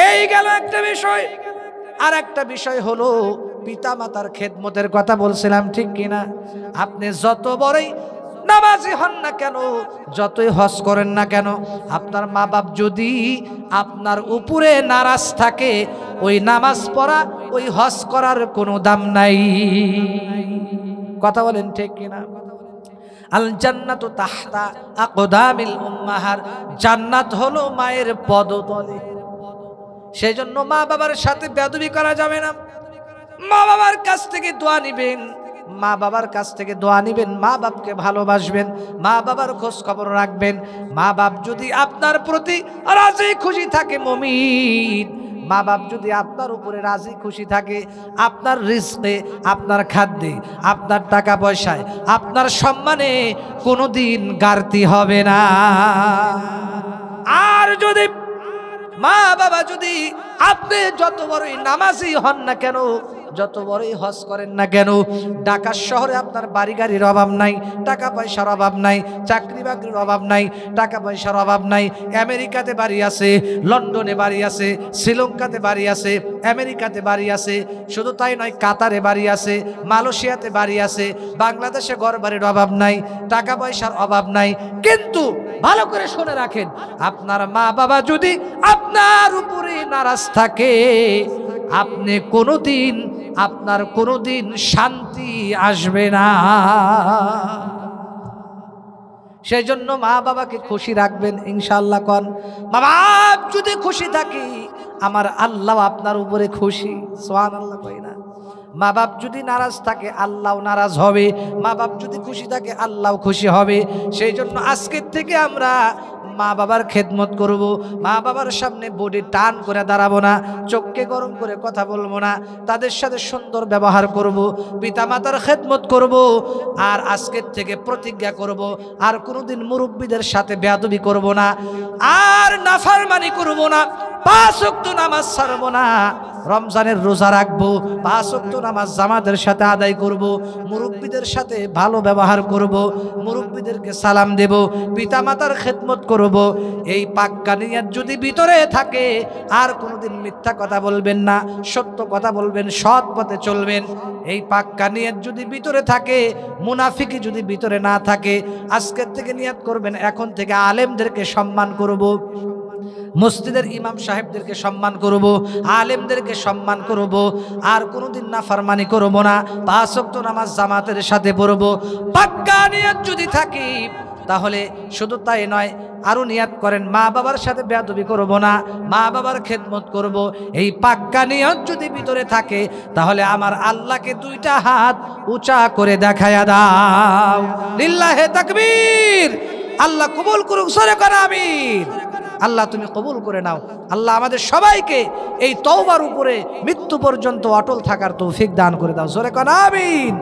এই গেল একটা বিষয়। আর একটা বিষয় হলো পিতা মাতার খেদমতের কথা বলছিলাম, ঠিক কিনা? আপনি যত বড়ই নামাজি হন না কেন, যতই হজ করেন না কেন, আপনার মা বাপ যদি আপনার উপরে নারাজ থাকে, ওই নামাজ পড়া, ওই হজ করার কোনো দাম নাই। কথা বলেন ঠিক কিনা? আল জান্নাতু তাহতা আকদামিল উম্মাহার, জান্নাত হলো মায়ের পদতলে। সেই জন্য মা বাবার সাথে বেয়াদবি করা যাবে না। মা বাবার কাছ থেকে দোয়া নিবেন, মা বাবার কাছ থেকে দোয়া নিবেন, মা বাপকে ভালোবাসবেন, মা বাবার খোঁজ খবর রাখবেন। মা বাপ যদি আপনার প্রতি রাজি খুশি থাকে মুমিন, মা বাপ যদি আপনার উপরে রাজি খুশি থাকে, আপনার রিজকে, আপনার খাদ্যে, আপনার টাকা পয়সায়, আপনার সম্মানে কোনোদিন গারতি হবে না। আর যদি মা বাবা যদি আপনি যত বড়ই নামাজি হন না কেন, যত বড়ই হজ করেন না কেন, ঢাকা শহরে আপনার বাড়ি গাড়ির অভাব নাই, টাকা পয়সার অভাব নাই, চাকরি বাকরির অভাব নাই, টাকা পয়সার অভাব নাই। আমেরিকাতে বাড়ি আছে, লন্ডনে বাড়ি আছে, শ্রীলঙ্কাতে বাড়ি আছে, আমেরিকাতে বাড়ি আছে, শুধু তাই নয়, কাতারে বাড়ি আছে, মালয়েশিয়াতে বাড়ি আছে, বাংলাদেশে ঘর বাড়ির অভাব নাই, টাকা পয়সার অভাব নাই। কিন্তু ভালো করে শুনে রাখেন, আপনার মা বাবা যদি আপনার উপরে নারাজ থাকে, আপনি কোনোদিন, আপনার কোনোদিন শান্তি আসবে না। সেই জন্য মা বাবাকে খুশি রাখবেন ইনশাআল্লাহ। কন মা বাপ যদি খুশি থাকি, আমার আল্লাহ আপনার উপরে খুশি। সুবহানাল্লাহ কই না? মা বাপ যদি নারাজ থাকে, আল্লাহ নারাজ হবে। মা বাপ যদি খুশি থাকে, আল্লাহ খুশি হবে। সেই জন্য আজকের থেকে আমরা মা বাবার খেদমত করব, মা বাবার সামনে বডি টান করে দাঁড়াবো না, চোখকে গরম করে কথা বলবো না, তাদের সাথে সুন্দর ব্যবহার করব, পিতা মাতার খেদমত করব। আর আজকের থেকে প্রতিজ্ঞা করব, আর কোনোদিন মুরব্বীদের সাথে বেয়াদবি করব না, আর নাফরমানি করব না, 5 ওয়াক্ত নামাজ ছাড়বো না, রমজানের রোজা রাখবো, 5 ওয়াক্ত নামাজ জামাতের সাথে আদায় করব, মুরব্বীদের সাথে ভালো ব্যবহার করব, মুরব্বীদেরকে সালাম দেব, পিতামাতার খেদমত করব। এই পাক্কা নিয়ত যদি ভিতরে থাকে, আর কোনোদিন মিথ্যা কথা বলবেন না, সত্য কথা বলবেন, সৎ পথে চলবেন। এই পাক্কা নিয়ত যদি ভিতরে থাকে, মুনাফিকি যদি ভিতরে না থাকে, আজকের থেকে নিয়ত করবেন, এখন থেকে আলেমদেরকে সম্মান করব, মসজিদের ইমাম সাহেবদেরকে সম্মান করব, আলেমদেরকে সম্মান করব, আর কোনোদিন নাফরমানি করব না, 5 ওয়াক্ত নামাজ জামাতের সাথে পড়ব। পাক্কা নিয়ত যদি থাকে, তাহলে শুধু তাই নয়, আরো নিয়ত করেন, মা বাবার সাথে বেয়াদবি করব না, মা বাবার খেদমত করব। এই পাক্কা নিয়ত যদি ভিতরে থাকে, তাহলে আমার আল্লাহকে 2টা হাত উঁচা করে দেখায়া দাও। লিল্লাহে তাকবীর। আল্লাহ কবুল করুক, সরে কর আমিন। আল্লাহ তুমি কবুল করে নাও। আল্লাহ আমাদের সবাইকে এই তওবার উপরে মৃত্যু পর্যন্ত অটল থাকার তৌফিক দান করে দাও, জোরে কর আমিন।